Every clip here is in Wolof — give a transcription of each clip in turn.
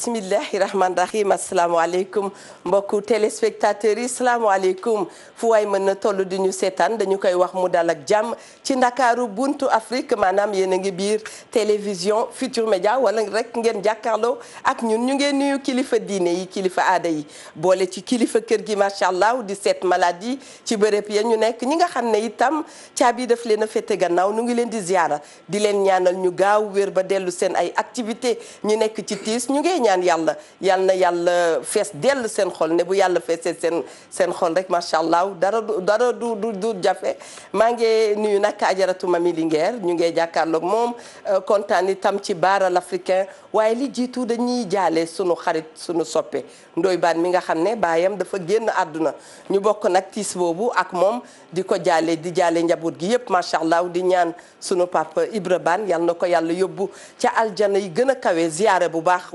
bismillahi rahmaani rahim asalaamaaleykum mbokku téléspectateurs yi salaamaaleykum fu waay mën na toll di ñu seetaan dañu koy wax mu dal ak jàmm ci ndakaaru buntu Afrique maanaam yéen a ngi biir télévision Futur Média wala rek ngeen jàkkaarloo ak ñun ñu ngeen nuyu kilifa diine yi kilifa aada yi boole ci kilifa kër gi macha allah di seet maladie ci bërëb ya ñu nekk ñi nga xam ne itam caabi daf leen a fete gannaaw nu ngi leen di ziara di leen ñaanal ñu gaaw wér ba dellu seen ay activité ñu nekk ci tiis ñu ngi ñaan yal na yàlla fees dell seen xol ne bu yàlla feesee seen xol rek macha allah dara du jafe maa ngi nuyu nag ajaratu Mami Linguère ñu ngi jàkkaarloog moom kontaan itam ci Baara l'Africain waaye li jiitu dañuy jaale sunu xarit sunu soppe Ndoye Bane mi nga xam ne baayam dafa génn àdduna ñu bokk nag tiis boobu ak moom di ko jaale di jaale njaboot gi yëpp macha allah di ñaan sunu papa Ibra Bane yal na ko yàlla yóbbu ca aljana yi gën a kawe ziyaare bu baax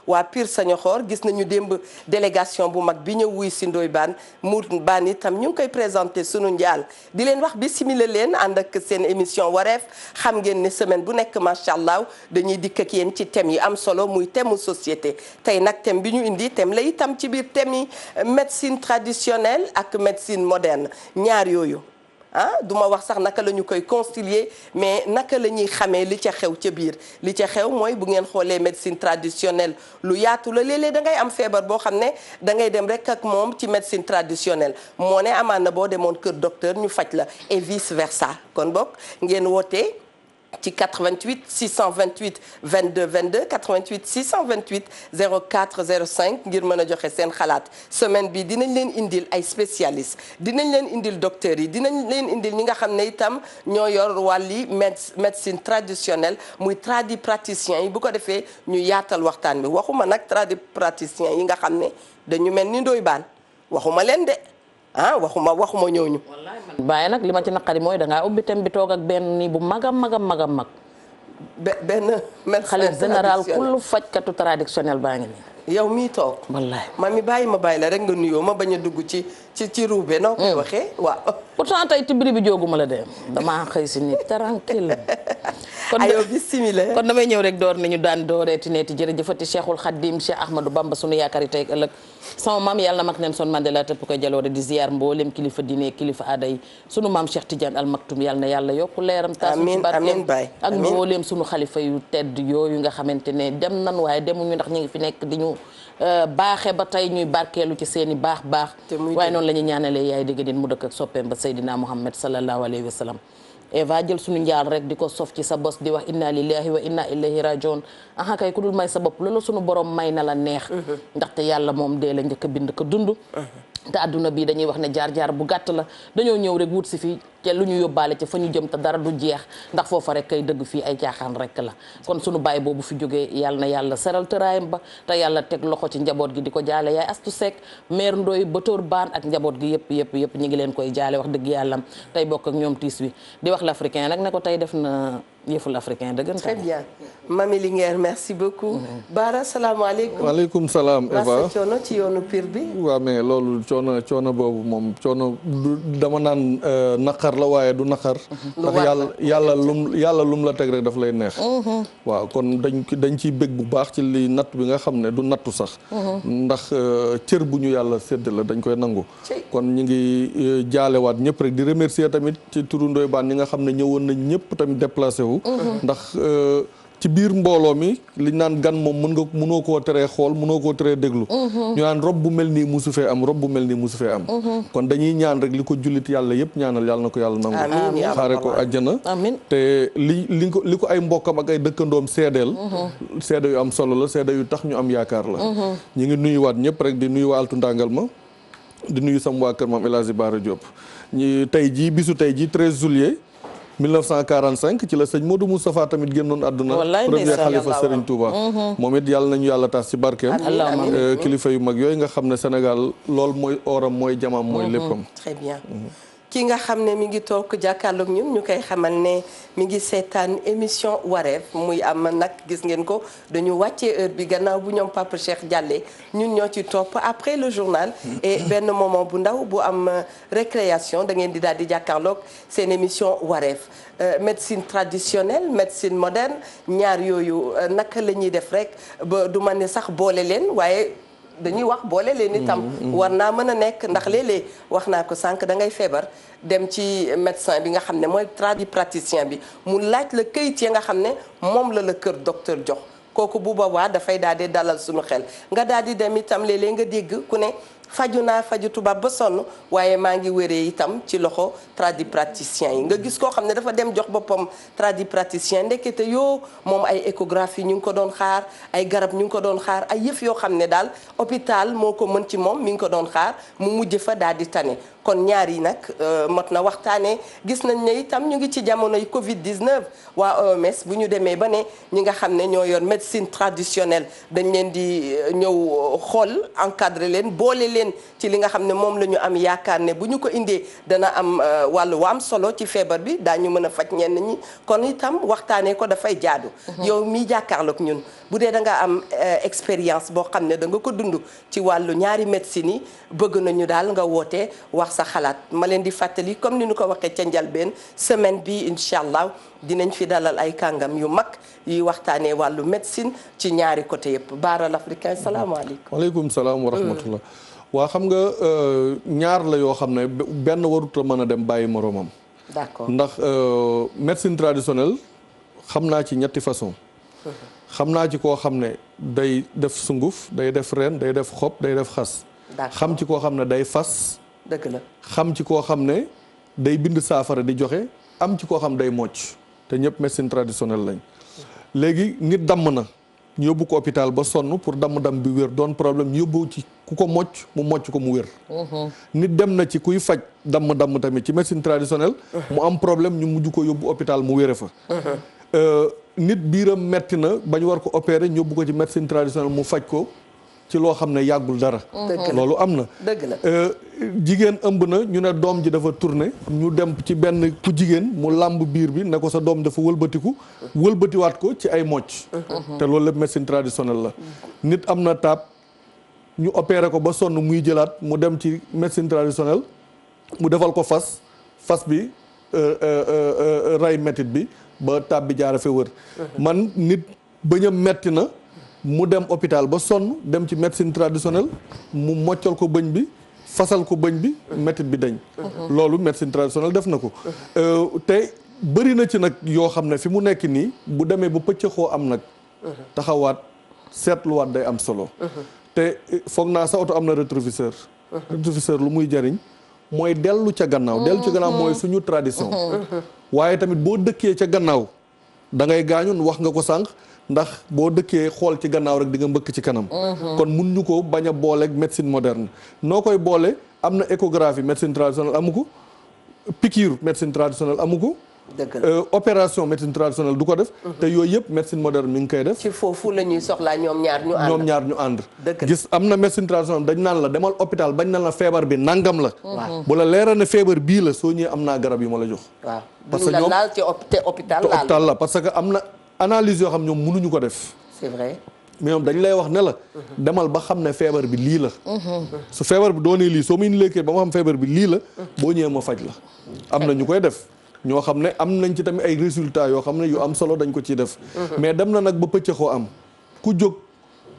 waa Pire Sañoxor gis nañu démb délégation bu mag bi ñëw wuy si Ndoye Bane mu Bane itam ñu ngi koy présenté sunu njaal di leen wax bismillah leen ànd ak seen émission wareef xam ngeen ne semaine bu nekk macha allah dañuy dikk ak yéen ci thème yi am solo muy thème mu société tey nag thème bi ñu indi thème la itam ci biir thème yi médecine traditionnelle ak médecine moderne ñaar yooyu duma wax sax naka la ñu koy concilier mais naka la ñuy xamee li ca xew ca biir li ca xew mooy bu ngeen xoolee médecine traditionnelle lu yaatu la léeg-léeg da ngay am feebar boo xam ne da ngay dem rek ak moom ci médecine traditionnelle moo ne amaan na boo demoon kër docteur ñu faj la et vice versa kon bokk ngeen wootee ci 88 628 22 22 88 628 04 05 ngir mën a joxe seen xalaat semaine bi dinañ leen indil ay spécialistes dinañ leen indil docteurs yi dinañ leen indil ñi nga xam ne itam ñoo yor wàlli médecine traditionnelle muy tradipraticiens yi bu ko defee ñu yaatal waxtaan bi waxuma nag tradipraticiens yi nga xam ne dañu mel ni Ndoye Bane waxuma leen de waxuma ñooñu. waaye nag li ma ci naqari mooy da ngaa ubbi thème bi toog ak benn nii bu mag. benn médecin xalif général kullu fajkatu traditionnel baa ngi nii. yow mii toog. wallaay Mami bàyyi la rek nga nuyoo ma bañ a dugg ci ruube noo koy waxee waaw. pourtant tey tibiri bi jóguma la dem damaa xëy si nit tranquille ayo bismillah kon damay ñëw rek door ni ñu daan dooreeti neeti jërëjëfati Cheikhul Khadim Cheikh Ahmadou Bamba sunu yaakaar yi tey ëllëg sama maam yàlla na mag neen son Mandela tëpp koy jaloore di ziar mboolem kilifa diine kilifa aada yi sunu maam Cheikh Tidiane Al Maktoum yàlla na yàlla yokku leeram taas ci barkeem ak mboolem sunu xalifa yu tedd yooyu nga xamante ne dem nan waaye demuñu ndax ñu ngi fi nekk di ñu baaxe ba tey ñuy barkeelu ci seen i baax waaye noonu la ñuy ñaanalee yaay dégg din mu dëkk ak soppeem ba Seydina Muhammad sallallahu alayhi wa sallam Eva jël suñu njaal rek di ko sof ci sa bos di wax inna lillahi wa inna ilayhi rajiun aha kay ku dul may sa bopp loolu suñu borom may na la neex ndaxte yàlla moom dee la njëkk a bind ko dund te adduna bi dañuy wax ne jaar-jaar bu gàtt la dañoo ñëw rek wut si fii te lu ñu yóbbaale ci fa ñu jëm te dara du jeex ndax foofa rek kay dëgg fii ay caaxaan rek la kon sunu baay boobu fi jógee yàlla na yàlla seral tëraayam ba te yàlla teg loxo ci njaboot gi di ko jaale yaay Astu Seck mère Ndoye Batoor Bane ak njaboot gi yëpp ñi ngi leen koy jaale wax dëgg yàllam tey bokk ak ñoom tiis wi di wax l'africain nag ne ko tey def na yëful africain dëgg très bien Mami Linguère merci beaucoup. Baara salaamaaleykum. waaleykum salaam Eva coono ci yoonu Pire bi. waaw mais loolu coono boobu moom coono dama naan naqar la waaye du naqar. ndax yàlla lum la teg rek daf lay neex. waaw kon dañ ciy bég bu baax ci li natt bi nga xam ne du nattu sax. ndax cër bu ñu yàlla sédd la dañ koy nangu. kon ñu ngi jaalewaat ñëpp rek di remercier tamit ci turu Ndoye Bane ñi nga xam ne ñëwoon nañ ñëpp tamit déplacé wu. ndax ci biir mbooloo mi liñ naan gan moom mënoo koo teree xool mënoo koo teree déglu. ñu naan rob bu mel nii musu fee am rob bu mel nii musu fee am. kon dañuy ñaan rek li ko jullit yàlla yëpp ñaanal yàlla na ko yàlla nangu. amiin xaare ko àjjana. amiin te li ko ay mbokkam ak ay dëkkandoom seedeel. seede yu am solo la seede yu tax ñu am yaakaar la. ñu ngi nuyuwaat ñëpp rek di nuyu waa Altu Ndangal ma di nuyu sam waa kër maam El Hadji Bara Diop ñi bisu tey jii 13 juillet 1945 ci la sëñ Modou Moustapha tamit génnoon àdduna premier xalifa Serigne Touba moom it yàlla nañu yàlla taas ci barkeem kilifa yu mag yooyu nga xam ne Sénégal lool mooy oram mooy jamaam mooy léppam très bien ki nga xam ne mi ngi toog jàkkaarloog ñun ñu koy xamal ne mi ngi seetaan émission wareef muy am nag gis ngeen ko dañu wàccee heure bi gannaaw bu ñoom Papa Cheikh jàllee ñun ñoo ci topp après le journal et benn moment bu ndaw bu am récréation da ngeen di daal di jàkkaarloog seen émission wareef médecine traditionnelle médecine moderne ñaar yooyu naka la ñuy def rek ba du ma ne sax boole leen waaye dañuy wax boole leen itam war naa mën a nekk ndax léeg-léeg wax naa ko sànq da ngay feebar dem ci médecin bi nga xam ne mooy tradipraticien bi mu laaj la këyit ya nga xam ne moom la kër docteur jox kooku bu boobaa dafay daal di dalal suñu xel nga daal di dem itam léeg-léeg nga dégg ku ne faju naa faju tubaab ba sonn waaye maa ngi wéree itam ci loxo tradipraticien yi nga gis koo xam ne dafa dem jox boppam tradipraticien ndekete yoo moom ay échographie ñu ngi ko doon xaar ay garab ñu ngi ko doon xaar ay yëf yoo xam ne daal hôpital moo ko mën ci moom mi ngi ko doon xaar mu mujj fa daal di tane kon ñaar yi nag mot na waxtaanee gis nañ ne itam ñu ngi ci jamonoy Covid 19 waa OMS bu ñu demee ba ne ñi nga xam ne ñoo yor médecine traditionnelle dañ leen di ñëw xool encadré leen boole leen ci li nga xam ne moom la ñu am yaakaar ne bu ñu ko indee dana am wàllu wa am solo ci feebar bi daañu mën a faj ñenn ñi kon itam waxtaanee ko dafay jaadu. yow mi jàkkaarloog ñun bu dee da nga am expérience boo xam ne da nga ko dund ci wàllu ñaari médecine yi bëgg nañu daal nga woote wax sa xalaat ma leen di fàttali comme ni ñu ko waxee ca njalbeen semaine bi incha allah dinañ fi dalal ay kàngam yu mag yuy waxtaanee wàllu médecine ci ñaari côté yëpp Baara l'Africain salaamaaleykum. waaleykum salaam wa rahmatullah. waa xam nga ñaar la yoo xam ne benn warut a mën a dem bàyyi moroomam. d'accord ndax médecine traditionnelle xam naa ci ñetti façon xam naa ci koo xam ne day def sunguf day def reen day def xob day def xas. xam ci koo xam ne day fas. dëgg la xam ci koo xam ne day bind saafara di joxe am ci koo xam day mocc te ñëpp médecine traditionnelle lañ. léegi nit damm na ñu yóbbu ko hôpital ba sonn pour damm-damm bi wér doon problème ñu yóbbu ci ku ko mocc mu mocc ko mu wér. nit dem na ci kuy faj damm-damm tamit ci médecine traditionnelle. mu am problème ñu mujj ko yóbbu hôpital mu wére fa. nit biiram metti na ba ñu war ko opérer ñu yóbbu ko ci médecine traditionnelle mu faj ko ci loo xam ne yàggul dara. loolu am na. dëgg la jigéen ëmb na ñu ne doom ji dafa tourné ñu dem ci benn ku jigéen mu làmb biir bi ne ko sa doom dafa wëlbatiwaat ko ci ay mocc. te loolu lépp médecine traditionnelle la. nit am na taab ñu opéré ko ba sonn muy jëlaat mu dem ci médecine traditionnelle mu defal ko fas bi ray métit bi ba taab bi jaara fe wër. man nit bëñam metti na. mu dem hôpital ba sonn dem ci médecine traditionnelle mu moccal ko bëñ bi fasal ko bëñ bi métit bi dañ loolu médecine traditionnelle def na ko te bëri na ci nag yoo xam ne fi mu nekk nii bu demee ba pëccëxoo am nag taxawaat seetluwaat day am solo te foog naa sa oto am na rétroviseur lu muy jariñ mooy dellu ca gannaaw mooy suñu tradition waaye tamit boo dëkkee ca gannaaw da ngay gaañu wax nga ko sànq ndax boo dëkkee xool ci gannaaw rek di nga mbëkk ci kanam. kon mun ñu ko bañ a booleeg médecine moderne. noo koy boole am na échographie médecine traditionnelle amu ko piqûre médecine traditionnelle amu ko. dëgg la opération médecine traditionnelle du ko def. te yooyu yëpp médecine moderne mi ngi koy def. ci foofu la ñuy soxlaa ñoom ñaar ñu ànd. gis am na médecine traditionnelle dañ naan la demal hôpital bañ naan la feebar bi nangam la. bu la leeral ne feebar bii la soo ñëwee am naa garab yu ma la jox. waaw parce que ñoom laal ci hôpital la parce que am na. analyse yoo xam ñoom mënuñu ko def. c'est vrai. mais ñoom dañ lay wax ne la. demal ba xam ne feebar bi lii la. su feebar bi doonee lii soo muy lekkee ba ma xam feebar bi lii la. boo ñëwee ma faj la. am na ñu koy def ñoo xam ne am nañ ci tamit ay résultats yoo xam ne yu am solo dañ ko ciy def. mais dem na nag ba pëccëxoo am ku jóg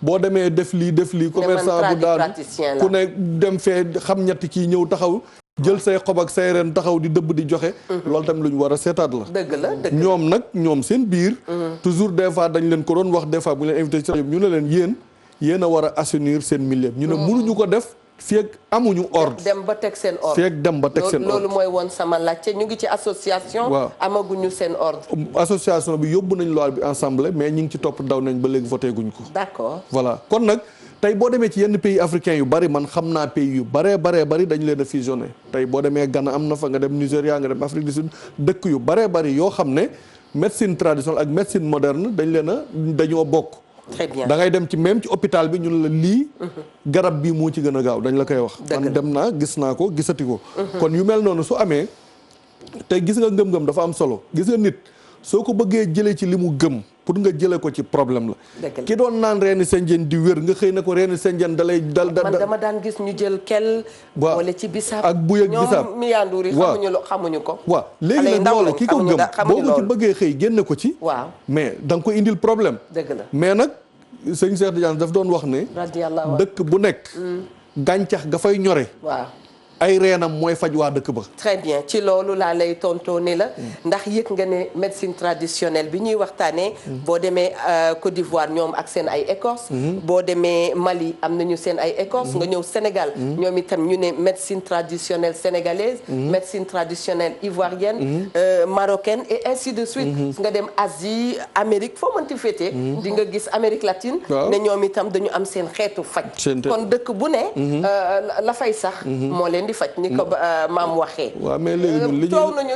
boo demee def lii. commerçant bu daanu ku ne dem fee xam ñetti kii ñëw taxaw. jël say xob ak say ren taxaw di dëbb di joxe. loolu tamit lu ñu war a seetaat la. dëgg la ñoom seen biir. toujours des fois dañ leen ko doon wax des fois bu ñu leen invité ci rajo ñu ne leen yéen a war a assainir seen milieu ñu ne mënuñu ko def fii ak amuñu ordre. dem ba teg seen ordre loolu mooy woon sama laajte ñu ngi ci association. waaw amaguñu seen ordre. association bi yóbbu nañ loi bi ensemble mais ñu ngi ci topp daw nañ ba léegi voté guñ ko. d'accord voilà kon nag. tey boo demee ci yenn pays africains yu bari man xam naa pays yu bari dañu leen a fusionné tey boo demee Ghana am na fa nga dem Nigéria nga dem Afrique du Sud dëkk yu bari yoo xam ne médecine traditionnelle ak médecine moderne dañoo bokk très bien da ngay dem ci même ci hôpital bi ñun la lii garab bii moo ci gën a gaaw dañ la koy wax man dem naa gis naa ko gisati ko kon yu mel noonu su amee te gis nga ngëm-ngëm dafa am solo gis nga nit soo ko bëggee jëlee ci li mu gëm pour nga jëlee ko ci problème la ki doon naan reeni senjeen di wér nga xëy na ko reeni senjeen dalay dal man dama daan gis ñu jël kel wala ci bisaab ak buy ak bisaab ñoom miyanduur yi xamuñu ko waaw léegi nag loolu ki ko gëm boo ko ci bëggee xëy génne ko ci waaw mais da nga ko indil problème dëgg la mais nag sëñ Cheikh Tidiane daf doon wax ne dëkk bu nekk gàncax ga fay ñore waaw ay reenam mooy faj waa dëkk ba. très bien ci loolu laa lay tontoo ni la ndax yëg nga ne médecine traditionnelle bi ñuy waxtaanee boo demee Côte d'Ivoire ñoom ak seen ay écorce boo demee Mali am nañu seen ay écorce nga ñëw Sénégal ñoom itam ñu ne médecine traditionnelle sénégalaise médecine traditionnelle ivoirienne marocaine et ainsi de suite nga dem Asie Amérique foo mënti féetee di nga gis Amérique latine ne ñoom itam dañu am seen xeetu faj kon dëkk bu ne la fay sax moo leen di faj ni ko maam waxee. waaw mais léegi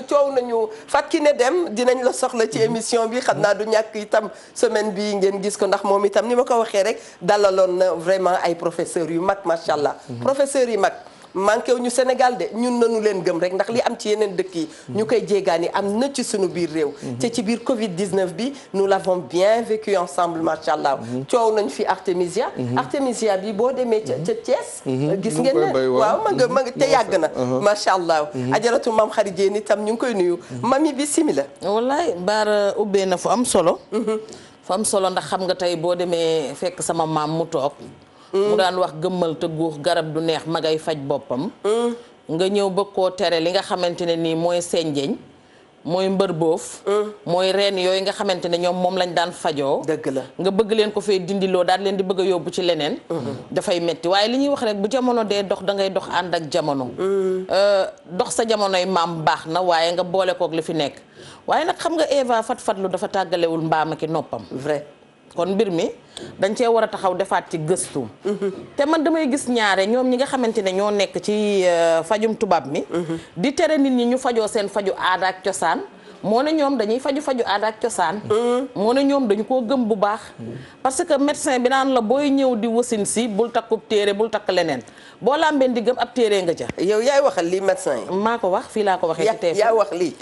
coow nañu Fatou ne dem dinañ la soxla ci émission bi xam naa du ñàkk itam semaine bi ngeen gis ko ndax moom itam ni ma ko waxee rek dalaloon na vraiment ay professeurs yu mag macha allah. professeurs yu mag. manqué wu ñu Sénégal de ñun nañu leen gëm rek ndax li am ci yeneen dëkk yi ñu koy jéegaani am na ci suñu biir réew te ci biir Covid 19 bi nous l'avons bien vécu ensemble macha allah coow nañ fi Artemisia bi boo demee ca Thiès gis ngeen ne waaw ma nga te yàgg na macha allah ajaratu maam xarit Jéen itam ñu ngi koy nuyu mami bi simila wallaay baara ubbee na fu am solo ndax xam nga tey boo demee fekk sama maam mu toog mu daan wax gëmmal te guux garab du neex magay faj boppam nga ñëw bëgg koo tere li nga xamante ne nii mooy senjeñ mooy mbër boof mooy reen yooyu nga xamante ne ñoom moom lañ daan fajoo dëgg la nga bëgg leen ko fee dindiloo daal leen di bëgg a yóbbu ci leneen dafay metti waaye li ñuy wax rek bu jamono dee dox da ngay dox ànd ak jamono dox sa jamonoy maam baax na waaye nga boole kook li fi nekk waaye nag xam nga Eva fat-fatlu dafa tàggalewul mbaam ak noppam vrai kon mbir mi dañ cee war a taxaw defaat ci gëstu te man damay gis ñaare ñoom ñi nga xamante ne ñoo nekk ci fajum tubaab mi di tere nit ñi ñu fajoo seen faju aada ak cosaan moo ne ñoom dañuy faju aada ak cosaan moo ne ñoom dañu koo gëm bu baax parce que médecin bi naan la booy ñëw di wasin si bul takkub téere bul takk leneen boo lambeen di gëm ab téere nga ca yow yaay waxal lii médecin yi maa ko wax fii laa ko waxee ci teef yaa wax lii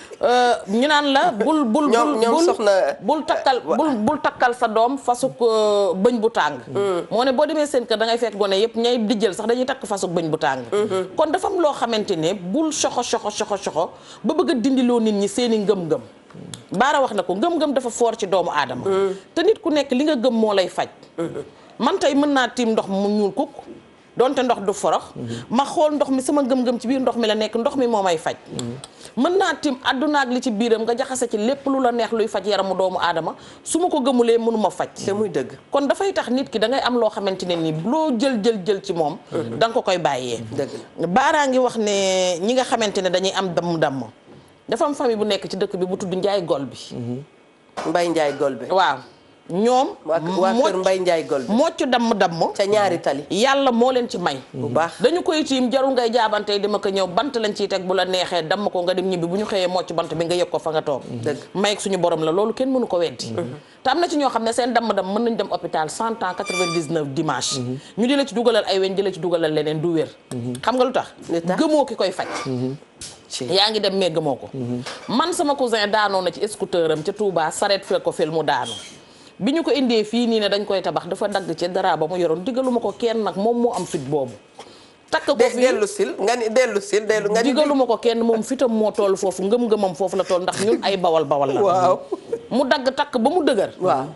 ñu naan la ñoom soxna bul takkal sa doom fasuk bëñ bu tàng moo ne boo demee seen kër da ngay fekk gone yëpp ñay dijjël sax dañuy takk fasuk bëñ bu tàng kon dafa am loo xamante ne bul soxo ba bëgg a dindiloo nit ñi seeni ngëm baara wax na ko ngëm-ngëm dafa foor ci doomu aadama te nit ku nekk li nga gëm moo lay faj man tey mën naa tiim ndox mu ñuul kukk donte ndox du forox ma xool ndox mi sama ngëm-ngëm ci biir ndox mi la nekk ndox mi moo may faj mën naa tiim àdduna ak li ci biiram nga jaxase ci lépp lu la neex luy faj yaramu doomu aadama su ma ko gëmulee mënuma faj te muy dëgg kon dafay tax nit ki da ngay am loo xamante ne nii loo jël ci moom da nga ko koy bàyyee dëgg baaraa ngi wax ne ñi nga xamante ne dañuy am damm dafa am famille bu nekk ci dëkk bi bu tudd Njaay Gol bi Mbay Njaay Gol bi waaw ñoom waa kër Mbay Njaay Gol bi mocc damm ca ñaari tali yàlla moo leen ci may bu baax dañu koy tiim jarul ngay jaabantey dima ko ñëw bant lañ ciy teg bu la neexee damm ko nga dem ñibbi bu ñu xëyee mocc bant bi nga yëg ko fa nga toog may suñu borom la loolu kenn mënu ko weddi te am na ci ñoo xam ne seen damm mën nañ dem hôpital 100 ans 99 dimanche ñu di la ci dugalal ay weñ di la ci dugalal leneen du wér xam nga lu tax gëmoo ki koy faj yaa ngi dem mais gëmoo ko man sama cousin daanoo na ci scooter am ca Touba saret fekk ko fil mu daanu bi ñu ko indee fii nii ne dañ koy tabax dafa dagg ci dara ba mu yoroon digaluma ko kenn nag moom moo am fit boobu takk ko fi dellu sil nga ni digaluma ko kenn moom fitam moo toll foofu ngëm-ngëmam foofu la toll ndax ñun ay bawal la waaw mu dagg takk ba mu dëgër waaw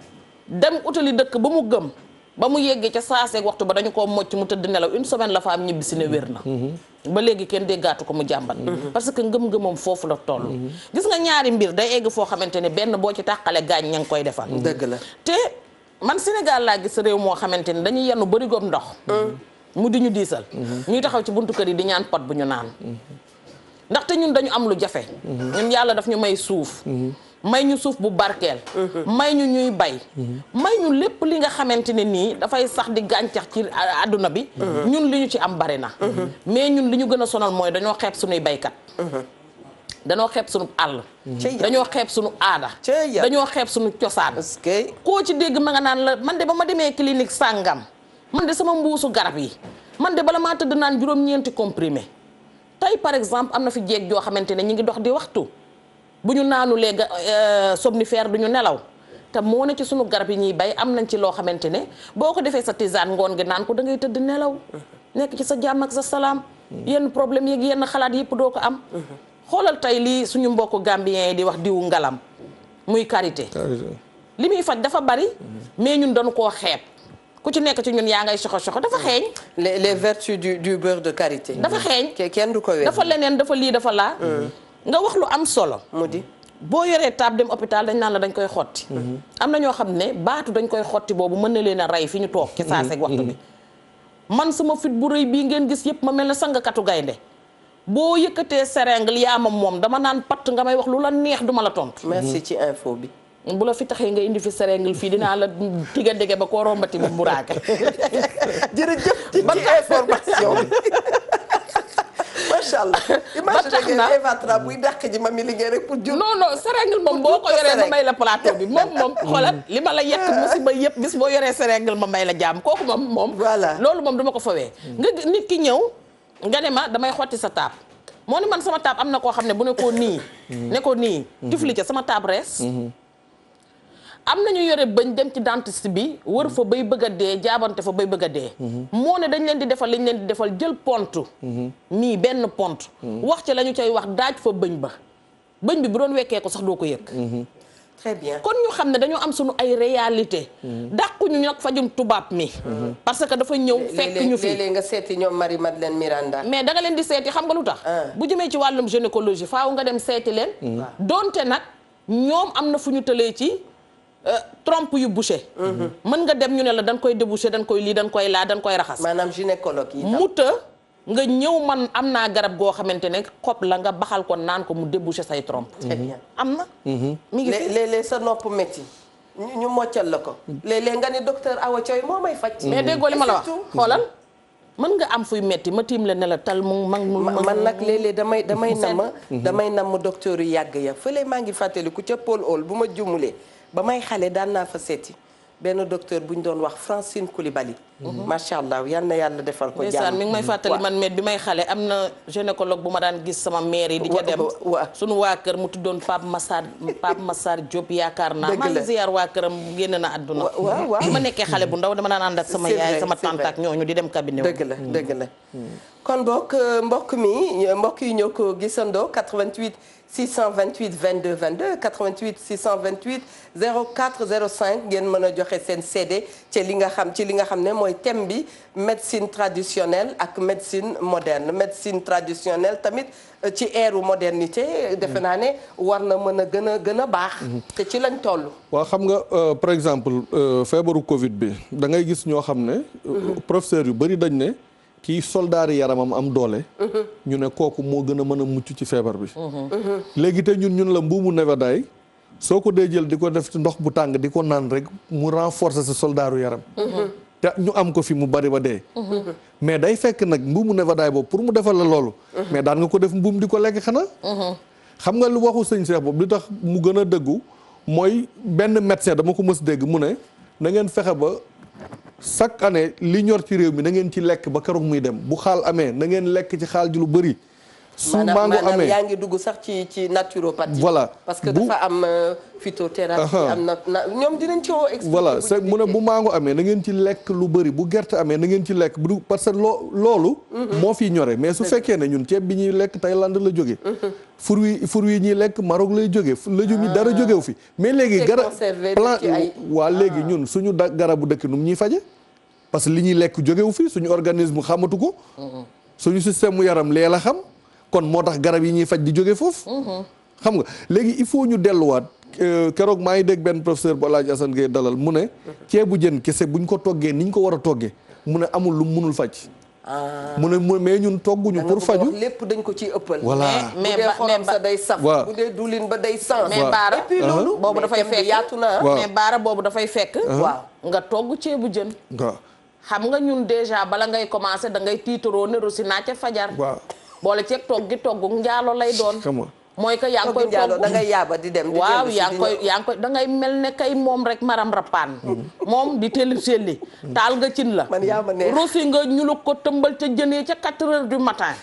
dem utali dëkk ba mu gëm ba mu yeggee ca saaseeg waxtu ba dañu ko mocc mu tëdd nelaw une semaine la fa am ñibbi si ne wér na ba léegi kenn déggaatu ko mu jàmbat parce que ngëm-ngëmam foofu la toll gis nga ñaari mbir day egg foo xamante ne benn boo ci tàqale gaañ ña ngi koy defal dëgg la te man Sénégal laa gis réew moo xamante ne dañuy yenu barigoom ndox mu di ñu diisal ñuy taxaw ci buntu kër yi di ñaan pot bu ñu naan ndaxte ñun dañu am lu jafe ñun yàlla daf ñu may suuf may ñu suuf bu barkeel may ñu ñuy bay may ñu lépp li nga xamante ne nii dafay sax di gàncax ci àdduna bi ñun li ñu ci am bari na mais ñun li ñu gën a sonal mooy dañoo xeeb suñuy baykat dañoo xeeb sunu àll. dañoo xeeb sunu aada. dañoo xeeb sunu cosaan. koo ci dégg ma nga naan la man de ba ma demee clinique sàngam man de sama mbuusu garab yi man de bala maa tëdd naan juróom-ñeenti comprimé tey par exemple am na fi jeeg joo xamante ne ñi ngi dox di waxtu bu ñu naanulee somnifère du ñu nelaw te moo ne ci sunu garab yi ñuy bay am nañ ci loo xamante ne boo ko defee sa tisane ngoon gi naan ko da ngay tëdd nelaw nekk ci sa jàmm ak sa salaam yenn problème yeeg yenn xalaat yëpp doo ko am. xoolal tey lii suñu mbokku gambien yi di wax diwu ngalam muy karité li muy faj dafa bari mais ñun dañu koo xeeb ku ci nekk ci ñun yaa ngay soxo dafa xeeñ les vertus du beurre de karité dafa xeeñ kenn du ko wér dafa leneen dafa lii dafa laa nga wax lu am solo mu di boo yoree taab dem hôpital dañ naan la dañ koy xotti am na ñoo xam ne baatu dañ koy xotti boobu mën na leen a rey fi ñu toog ci saa seeg waxtu bi man sama fit bu rëy bii ngeen gis yëpp ma mel ne sangkatu gaynde boo yëkkatee seringue yaa ma moom dama naan patt nga may wax lu la neex duma la tontu. merci ci info bi. bu la fi taxee nga indi fi seringue fii dinaa la tiga dege ba koo rombati bu buraake. jërëjëf ci information bi. macha allah. imagine nga Eva Tra buy dàq ji ma mi liggéey rek pour jur. non seringue moom boo ko yoree ma may la plateau bi moom xoolal li ma la yekk musiba yëpp bis boo yoree seringue ma may la jàmm kooku moom. voilà loolu moom duma ko fawee. nga nit ki ñëw. nga ne ma damay xotti sa taab moo ni man sama taab am na koo xam ne bu ne koo nii ne ko nii tifli ca sama taab rees am nañu yore bañ dem ci dentiste bi wër fa bay bëgg a dee jaabante fa bay bëgg a dee moo ne dañ leen di defal liñ leen di defal jël pont nii benn pont wax ci la ñu cay wax daaj fa bëñ bi bu doon wekkee ko sax doo ko yëg très bien kon ñu xam ne dañoo am sunu ay réalité dàquñu nag fajum tubaab mi parce que dafa ñëw fekk ñu fi léeg-léeg nga seeti ñoom Marie Madeleine Miranda mais da nga leen di seeti xam nga lu tax bu jëmee ci wàllum gynécologie faaw nga dem seeti leen donte nag ñoom am na fu ñu tëlee ci trompe yu bouché mën nga dem ñu ne la dañ koy débouché dañ koy lii dañ koy laa dañ koy raxas maanaam gynécologue yi nga ñëw man am naa garab goo xamante ne xob la nga baxal ko naan ko mu débouché say trompe am na mi ngi léeg-léeg sa nopp métti ñu moccal la ko léeg-léeg nga ni docteur Awa Thioye moo may faj mais déggoo li ma la wax xoolal mën nga am fuy metti ma tiim la ne la tal man nag léeg-léeg damay namm docteur yu yàgg ya fële maa ngi fàttaliku ca Paul Hall bu ma jumulee ba may xale daan naa fa seeti benn docteur bu ñu doon wax Francine Coulibaly macha allah yal na yàlla defal ko jàmm mi ngi may fàttali man met bi may xale am na gynécologue bu ma daan gis sama mère yi di ca dem sunu waa kër mu tuddoon Pape Massar Diop yaakaar naa maa ngi ziyaar waa këram génn na àdduna bi ma nekkee xale bu ndaw dama daan ànd ak sama yaay sama tante ak ñooñu di dem cabinet dëgg la kon boog mbokk yi ñoo ko gisandoo 88 628 22 22 88 628 04 05 ngeen mën a joxe seen CD ci li nga xam ne mooy thème bi médecine traditionnelle ak médecine moderne médecine traditionnelle tamit ci ère modernité defe naa ne war na mën a gën a baax te ci lañ toll. waaw xam nga par exemple feebaru Covid bi da ngay gis ñoo xam ne professeur yu bari dañ ne kii soldaari yaramam am doole ñu ne kooku moo gën a mën a mucc ci feebar bi léegi te ñun la mbuumu nevedaay soo ko dee jël di ko def ci ndox bu tàng di ko naan rek mu renforcer sa soldaaru yaram te ñu am ko fi mu bari ba dee mais day fekk nag mbuumu nevedaay boobu pour mu defal la loolu mais daan nga ko def mbuum di ko lekk xanaa xam nga lu waxu sëñ Cheikh boobu li tax mu gën a dëggu mooy benn médecin dama ko mës dégg mu ne na ngeen fexe ba chaque année li ñor ci réew mi na ngeen ci lekk ba keroog muy dem bu xaal amee na ngeen lekk ci xaal ji lu bëri. su mango amee yaa ngi dugg sax ci naturopathie. voilà parce que dafa am phytothérapie. am na ñoom dinañ ci woo expliquer. voilà c'est mu ne bu mango amee na ngeen ci lekk lu bëri bu gerte amee na ngeen ci lekk bu parce que loolu. moo fiy ñore mais su fekkee ne ñun ceeb bi ñuy lekk Thaïlande la jógee. fruits yi ñuy lekk Maroc lay jógee légumes yi dara jógewu fi. mais léegi plant waa léegi ñun suñu garabu dëkk nu mu ñuy faje parce que li ñuy lekk jógewu fi suñu organisme xamatu ko. suñu système mu yaram lee la xam. kon moo tax garab yi ñuy faj di jóge foofu. xam nga léegi il faut ñu delluwaat keroog maa ngi dégg benn professeur bu Alaaji Assane Gueye dalal mu ne. ceebu jën kese buñ ko toggee niñ ko war a toggee mu ne amul lu munul faj. mu ne mais ñun togguñu pour faju lépp dañ ko ciy ëppal. voilà mais bu dee xorom sa day saf. bu dee duulin ba day sens. mais baara et puis loolu boobu dafay fekk yaatu na. mais baara boobu dafay fekk. waaw nga togg ceebu jën. waaw xam nga ñun déjà bala ngay commencer da ngay tiitaroo ne rosi naa ca fajar. waaw boole ceeg togg gi togg njaalo lay doon. mooy que yaa ngi koy togg da ngay yaaba di dem. waaw yaa ngi koy da ngay mel ne kay moom rek maram rappaan. moom di telli taal nga cin la. man yaa ma neex rosi nga ñu la ko tëmbal ca jënee ca 4 heures du matin.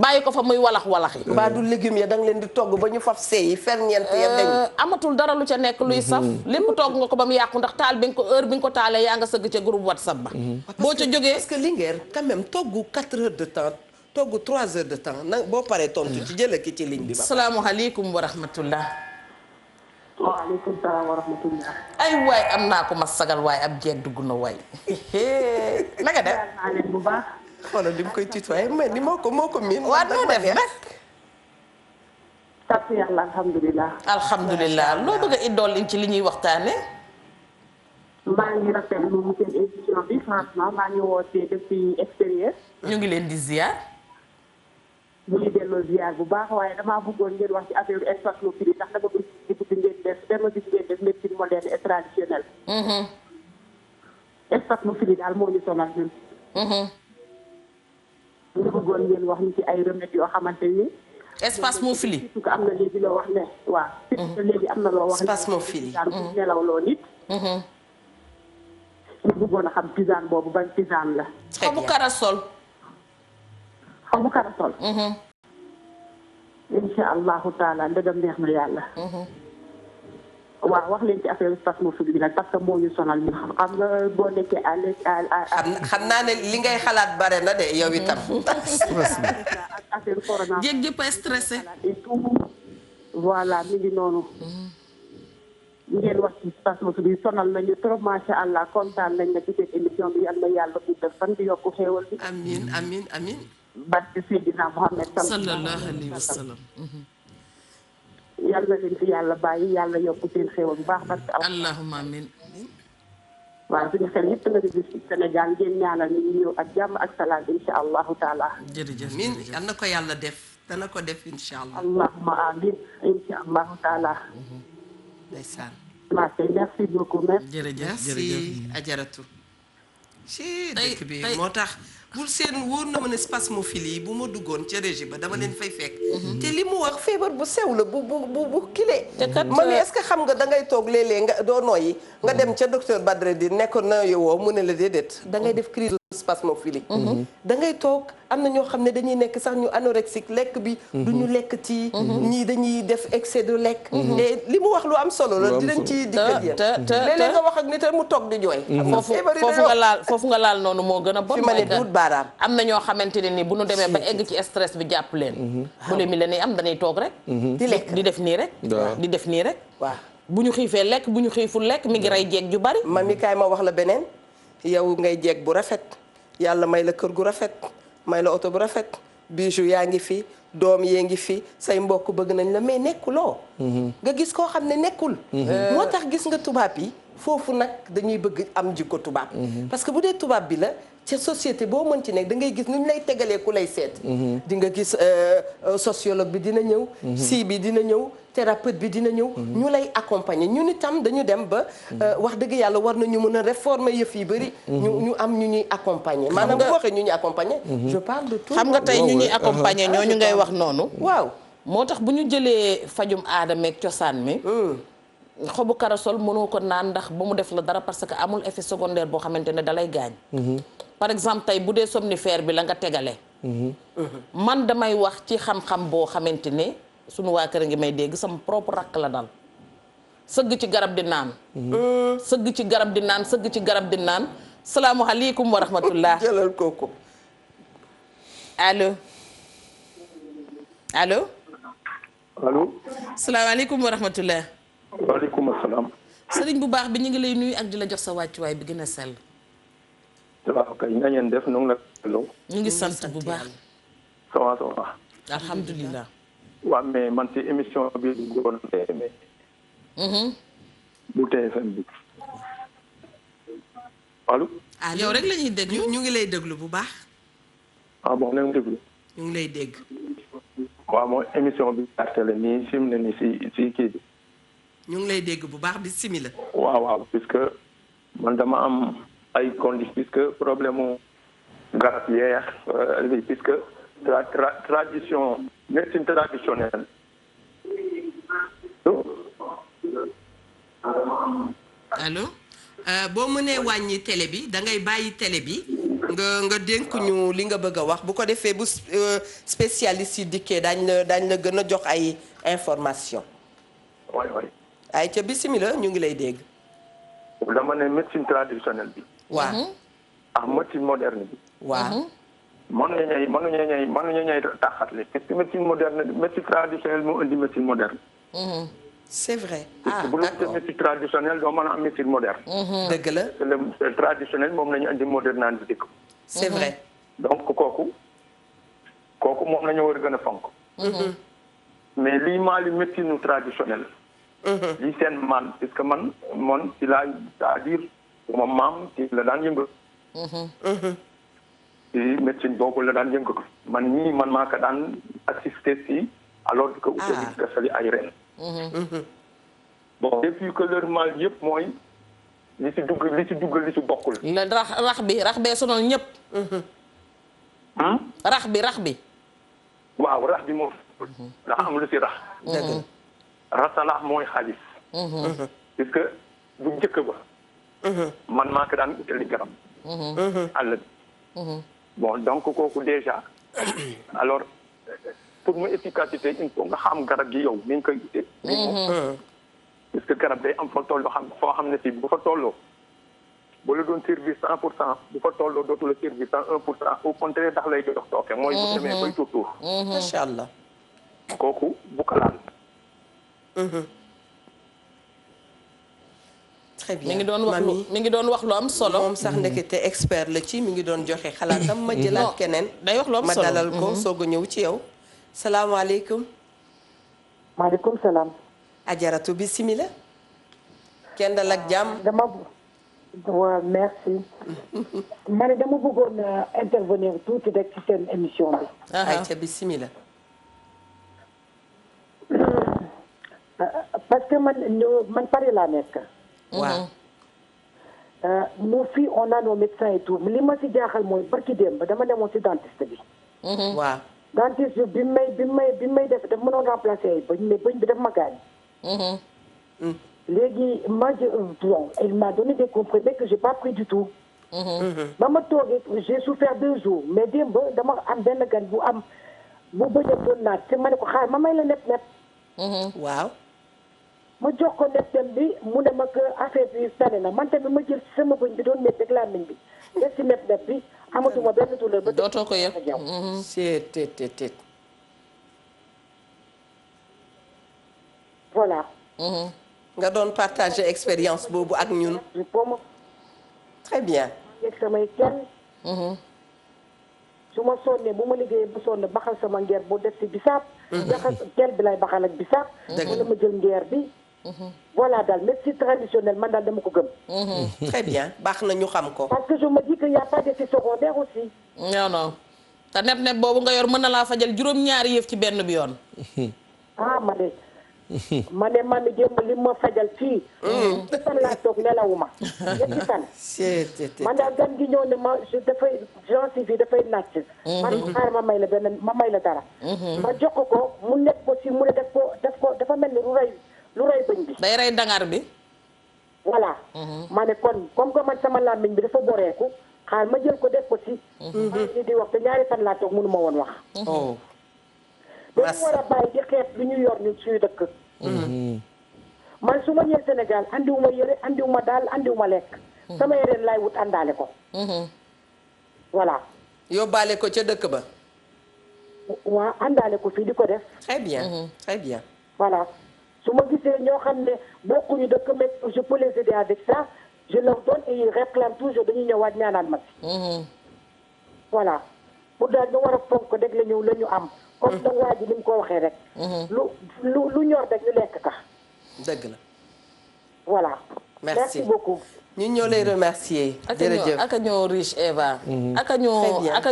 bàyyi ko fa muy walax yi. mbaa du légumes ya da nga leen di togg ba ñu faf seey ferñeent ya dañ. amatul dara lu ca nekk luy saf. lépp togg nga ko ba mu yàqu ndax taal bi nga ko heure bi nga ko taalee yaa nga sëgg ca groupe WhatsApp ba. boo ca jógee parce que Linguère quand même togg 4 heures de temps togg 3 heures de temps nag boo paree tontu ci jëlee ki ci ligne bi. salaamaaleykum wa rahmatullah. waaleykum salaam wa rahmatullah. ay waay am naa ko ma sagal waaye ab jeeg dugg na waay. na nga def. naa leen bu baax. xoolal di mu koy tutoyer mais ni moo ko miin. waa noo def nag. sant yàlla alhamdulilah. alhamdulilah loo bëgg a iddool ci li ñuy waxtaane. maa ngi rafetlu seen émission bi franchement maa ngi wootee depuis extérieur. ñu ngi leen di ziar. ñu ngi delloo ziar bu baax waaye damaa bëggoon ngeen wax ci affaire spasmophilie ndax dama gis ngeen def médecine moderne et traditionnelle. spasmophilie daal moo ñu sonal ñun. ñu bëggoon ngeen wax ñu ci ay remèdes yoo xamante ni. spasmophilie. surtout que am na léegi loo wax ne waaw. surtout que léegi am na loo wax ne. spasmophilie daal bu nelaw loo nit. ñu bëggoon a xam tisane boobu ban tisane la. xobu karasol. xobu karasol. incha allahu taala ndegam neex na yàlla. waaw wax leen ci affaire spasmophilie bi nag parce que moo ñu sonal ñu xam nga boo nekkee à xam naa ne li ngay xalaat bare na de yow itam. ak affaire corona. jéeg jëpp a stressé. et tout voilà mi ngi noonu. ngeen wax ci spasmophilie bi sonal nañu trop macha allah kontaan nañ na ci seen émission bi yal na yàlla bu def fan di yokku xéewal bi. amiin. barke Seydina Mohamed sallallahu alayhi wa sallam. yàlla na leen fi yàlla bàyyi yàlla yokku seen xéewal bu baax barke allahumma amin. waaw suñu xel yëpp nga gis ci Sénégal ngeen ñaanal ñu ñëw ak jàmm ak salaam incha allahu taala. jërëjëf amiin yal na ko yàlla def dana ko def incha allah. allahumma amin incha allahu taala. ndeysaan. merci beaucoup jërëjëf merci Ajaratu. ci dëkk bi moo tax bul seen wóor na ma ne spasmophilie bu ma duggoon ca régie ba dama leen fay fekk. te li mu wax feebar bu sew la bu kile. te kat ma ne est-ce que xam nga da ngay toog léeg-léeg nga doo nooyi nga dem ca docteur Badredine nekkoon na yow mu ne la déedéet da ngay def crise spasmophilie. da ngay toog am na ñoo xam ne dañuy nekk sax ñu anorexique lekk bi. du ñu lekk ci. ñii dañuy def excès de lekk. te li mu wax lu am solo la dinañ ci dikkat yéen. léeg-léeg nga wax ak nit mu toog di jooy. foofu nga laal noonu moo gën a bon. fi ma ne duut baaraam. am na ñoo xamante ne ni bu nu demee ba egg ci stress bi jàpp leen. bu leen mi la ni am dañuy toog rek. di lekk di def nii rek. di def nii rek. waaw bu ñu xiifee lekk bu ñu xiiful lekk mi ngi rey jeeg ju bari. man mi kaay ma wax la beneen yow ngay jeeg bu rafet yàlla may la kër gu rafet may la oto bu rafet bijou yaa ngi fi doom yee ngi fi say mbokk bëgg nañ la mais nekkuloo. nga gis koo xam ne nekkul. moo tax gis nga tubaab yi foofu nag dañuy bëgg am jikko tubaab. parce que bu dee tubaab bi la ca société boo mën ci nekk da ngay gis nu ñu lay tegalee ku lay seet. di nga gis sociologue bi dina ñëw. psy bi dina ñëw thérapeute bi dina ñëw. ñu lay accompagner ñun itam dañu dem ba. wax dëgg yàlla war nañu mën a réformer yëf yi bëri. ñu am ñu ñuy accompagner. maanaam bu waxee ñu ñuy accompagner. je parle de tout. xam nga tey ñu ñuy accompagner ñooñu ngay wax noonu. waaw moo tax bu ñu jëlee fajum aadama ak cosaan mi. xobu karasol mënoo ko naan ndax ba mu def la dara parce que amul effet secondaire boo xamante ne dalay gaañ. par exemple tey bu dee somnifère bi la nga tegale. man damay wax ci xam-xam boo xamante ne sunu waa kër a ngi may dégg sama propre rakk la dal. sëgg ci garab di naan. sëgg ci garab di naan sëgg ci garab di naan salaamualeykum wa rahmatullah. jëlal kooku. allo. allo. allo. salaamaaleykum wa rahmatullah. waaleykum salaam. sëriñ bu baax bi ñu ngi lay nuyu ak di la jox sa wàccuwaay bi gën a sell. waaw kay na ngeen def nu ngi la. ñu ngi sant bu baax. ça va. alhamdulilah. waaw mais man ci émission bi du doon mais. bu TFM bi. allo. yow rek la ñuy déglu ñu ngi lay déglu bu baax. ah bon na nga déglu. ñu ngi lay dégg. waaw mooy émission bi artele nii fi mu ne nii si kii bi. ñu ngi lay dégg bu baax bismillah. waaw puisque man dama am ay conditions puisque problème mu garab yeex puisque tradition médecine traditionnelle allo boo mënee wàññi télé bi da ngay bàyyi télé bi nga dénk ñu li nga bëgg a wax bu ko defee bu spécialiste yi dikkee daañ la gën a jox ay information waay waay. ay ca bismillah ñu ngi lay dégg. dama ne médecine traditionnelle bi. waaw. ak médecine moderne bi. waaw. mënuñu ñëw taxatle parce que médecine traditionnelle moo indi médecine moderne. c'est vrai bu la defee médecine traditionnelle doo mën a am médecine moderne. dëgg la. le traditionnel moom la ñu indi moderne bi dëkk. c'est vrai. donc kooku moom la ñu war a gën a fonk. mais lii maa li médecine traditionnelle. lii seen man parce que man ci laa c'est-à-dire moom maam ci la daan yëngal. ci médecine boobu la daan yëngatu man maa ko daan assister si alors que uta bi gasali ay ren. bon depuis que leur mal yëpp mooy li si bokkul. la rax bee sonal ñëpp. rax bi. waaw rax bi moom. ndax am lu si rax. dëgg rasalaax mooy xaalis. parce que bu njëkk ba. man maa ko daan utali garab. àll bi. bon donc kooku déjà alors pour mu efficacité il faut nga xam garab gi yow ni nga koy utee. parce que garab day am foo xam ne si bu fa tolloo bu la doon servir 100% bu fa tolloo dootu la servir 101% au contraire ndax lay jox tooke. mooy bu demee bay tuur. macha allah. kooku bu ko laal. très bien mi ngi doon wax lu am solo. moom sax ndekete expert la ci mi ngi doon joxe xalaatam. ma jëlaat keneen. day wax lu am solo ma dalal ko soog a ñëw ci yow. salaamaaleykum. maaleykum salaam. ajaratu bismillah. kenn dal ak jàmm. waaw merci. ma ne dama bëggoon intervenir tuuti rek ci seen émission bi. ayca bismillah. parce que man Paris laa nekk. waaw. nous fii on a nos médecins et tout li ma si jaaxal mooy barki démb dama demoon si dentiste bi. waaw. dentiste bi may def daf mënoon remplacer ay bëñ mais bëñ bi daf ma gaañ. léegi il m'a donné des comprimés que j'ai pas pris du tout. ba ma toogee j'ai souffert 2 jours mais démb dama am benn gan bu bëñam doon naat te ma ne ko xaar ma may la nepp. waaw. ma jox ko neptem bi mu ne ma que affaire bi tane na man tamit ma jël sama bëñ bi doon métti ak làmmiñ bi def si nepp bi amatuma benn douleur ba. dootoo ko yëg. c'est voilà. nga doon partager expérience boobu ak ñun. très bien. yegg samay kenn. su ma sonnee bu ma liggéeyee ba sonn baxal sama ngeer bu def si bisaab. jaxas kel bi lay baxal ak bisaab. wala ma jël ngeer bi. voilà daal médecine traditionnelle man daal dama ko gëm. très bien baax na ñu xam ko. parce que je me dis que y a pas d'effet secondaire aussi. non te nepp boobu nga yor mën na laa fajal juróom-ñaari yëf ci benn bi yoon. ma ne mami démb li ma fajal fii. fan laa toog nelawuma. ñetti fan. man daal gan gi ñëw ne ma dafay gencive yi dafay nàcc. man xaar ma may la dara. ma jox ko mu nekk ko si mu ne def ko dafa mel ni lu rey bëñ bi. day rey dangar bi. voilà. ma ne kon comme que man sama làmmiñ bi dafa boreeku xaar ma jël ko def ko si. ma ngi di wax te ñaari fan laa toog mënu ma woon wax. dañu war a bàyyi di xeet lu ñu yor ñu suñu dëkk. man su ma ñëwee Sénégal andiwuma yëre andiwuma daal andiwuma lekk. sama yére laay wut àndaale ko. voilà. yóbbaale ko ca dëkk ba. waaw àndaale ko fii di ko def. très bien très bien. voilà su ma gisee ñoo xam ne bokkuñu dëkk mais je peux les aider avec ça je leur donne et ils réclament toujours dañuy ñëwaat ñaanaan ma si. voilà pour daal ñu war a fonk dégg la ñu am. comme da waa ji ni mu ko waxee rek. lu ñor rek ñu lekk ka. dëgg la. voilà. merci beaucoup. ñun ñoo lay remercier. jërëjëf ak ñoo riche Eva. ak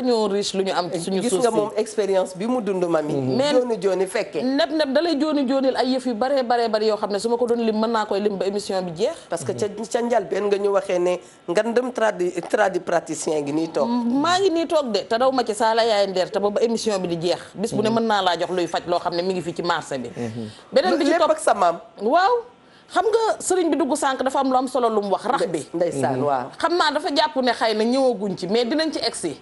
ñoo riche lu ñu am ci suñu suuf si. gis nga moom expérience bi mu dund mami. mais jooni fekkee. neb dalay joonil ay yëf yu bare yoo xam ne su ma ko doon lim mën naa koy lim ba émission bi jeex. parce que ca njalbeen nga ñu waxee ne ngandam praticien gi nii toog. maa ngi nii toog de te daw ma ci saa la yaay ndeer te ba émission bi di jeex. bis bu ne mën naa laa jox luy faj loo xam ne mi ngi fii ci marché bi. beneen bi ci topp lépp ak sa maam. waaw. xam nga sëriñ bi dugg sànq dafa am lu am solo lu mu wax rax bi ndeysaan waaw xam naa dafa jàpp ne xëy na ñëwaguñ ci mais dinañ ci egsi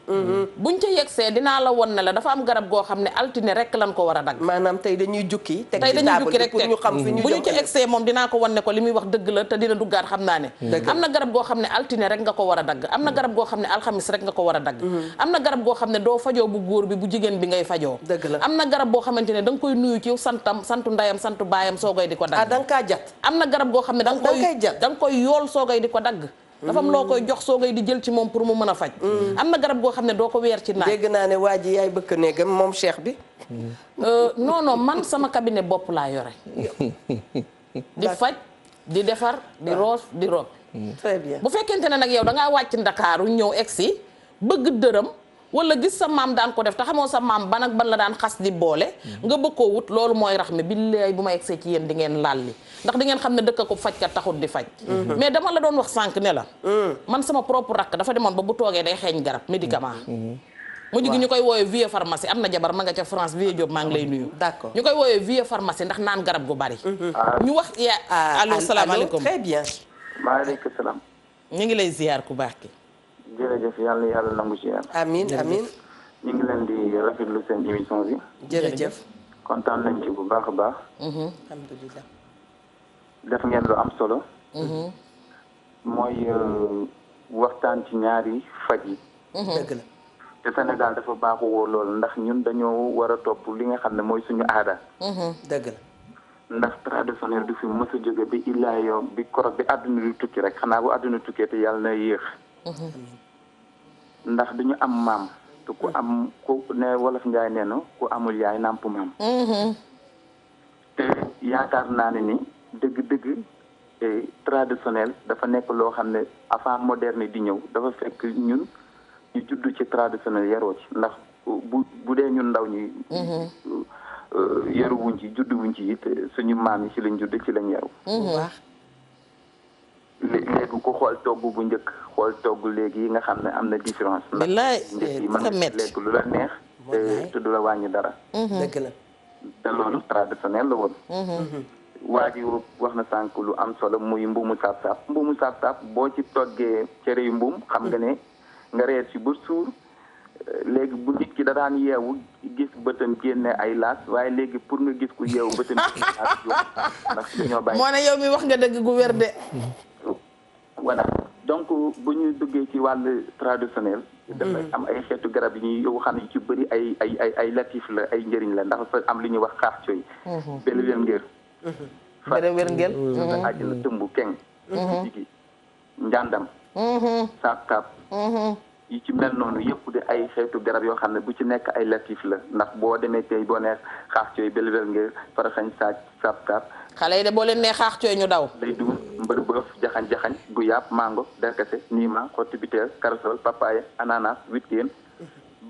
buñ ca yegsee dinaa la won ne la dafa am garab goo xam ne altine rek lan ko war a dagg maanaam tey dañuy jukki teg tey ci dañuy table jukki bi rek pour ñu xam fi ñu bu ñu ci egsee moom dinaa ko wan ne ko li muy wax dëgg la te dina duggaat xam naa ne am na garab goo xam ne altine rek nga ko war a dagg am na garab goo xam ne alxamis rek nga ko war a dagg am na garab goo xam ne doo fajoo bu góor bi bu jigéen bi ngay fajoo dëgg la am na garab boo xamante ne da nga koy nuyu ci santu ndayam santu baayam soogay di ko dagg da nga kaa jat am na garab goo xam ne da nga koy yool soogay di ko dagg dafa am loo koy jox soogay di jël ci moom pour mu mën a faj am na garab goo xam ne doo ko weer ci naaj dégg naa ne waa ji yaay bëkk néegam moom cheikh bi non man sama cabinet bopp laa yore di faj di defar di roos di rob très bien bu fekkente ne nag yow da ngaa wàcc Ndakaaru ñëw egsi bëgg dërëm wala gis sa maam daan ko def te xamoo sa maam ban ak ban la daan xas di boole nga bëgg koo wut loolu mooy rax mi billaay bu ma egsee ci yéen di ngeen laal li ndax di ngeen xam ne dëkk ko fajkat taxut di faj mais dama la doon wax sànq ne la man sama propre rakk dafa demoon ba bu toogee day xeeñ garab médicament mujj gi ñu koy wooyee vieux pharmacie am na jabar ma nga ca France vieux Diop maa ngi lay nuyu d'accord ñu koy wooyee vieux pharmacie ndax naan garab gu bari ñu wax yaa allo salaamaaleykum très bien maaleykum salaam. ñu ngi lay ziar ku baax ki jërëjëf yàlla nangu ci yàlla. amiin amiin ñu ngi leen di rafetlu seen émission bi. jërëjëf kontaan nañ ci bu baax a baax. alhamdulilah def ngeen lu am solo. mooy waxtaan ci ñaari faj yi. dëgg la te Sénégal dafa baaxu woo loolu ndax ñun dañoo war a topp li nga xam ne mooy suñu aada. dëgg la ndax traditionnel du fi mës a jóge bi illaa yow bi korog bi àdduna du tukki rek xanaa bu àdduna tukkee te yàlla na yéex. ndax dañu am maam te ku am ku ne wolof njaay nee na ku amul yaay nàmp maam. te yaakaar naa ne ni dëgg-dëgg traditionnel dafa nekk loo xam ne avant moderne di ñëw dafa fekk ñun ñu juddu ci traditionnel yaroo ci ndax bu dee ñun ndaw ñi. yaru wuñ ci juddu wuñ ci it suñu maam yi ci lañ judd ci lañ yaru. léegi ku xool togg bu njëkk xool togg léegi yi nga xam ne am na différence. billaay njëkk yi mën nga lekk lu la neex. te du la wàññi dara. dëgg la te loolu traditionnel la woon. waa ji wax na sànq lu am solo muy mbuumu saab-saab mbuumu saab-saab boo ci toggee cere yu mbuum xam nga ne nga reer ci ba suur léegi bu nit ki da daan yeewu gis bëtam génne ay laas waaye léegi pour nga gis ku yeewu bëtam génne laas ndax dañoo bàyyi. moo ne yow mi wax nga dëgg gu wér de. voilà donc bu ñu duggee ci wàllu traditionnel. dafay am ay xeetu garab yi ñuy yow xam ne ci bëri ay latif la ay njëriñ la ndax dafa am li ñuy wax xaar cooy. benn wér ngër. benn wér ngër. àjjana tëmb keng. jigi njàndam. saab-saab. yi ci mel noonu yëpp di ay xeetu garab yoo xam ne bu ci nekk ay latif la ndax boo demee tey boo nee xaax cooy bel wér ngër faraxañ saaj saab-saab. xale yi de boo leen nee xaax cooy ñu daw. lay dugg mbër bëf jaxañ-jaxañ guyaab mango derkase niima xotti biteel karasol papaaya ananas witteen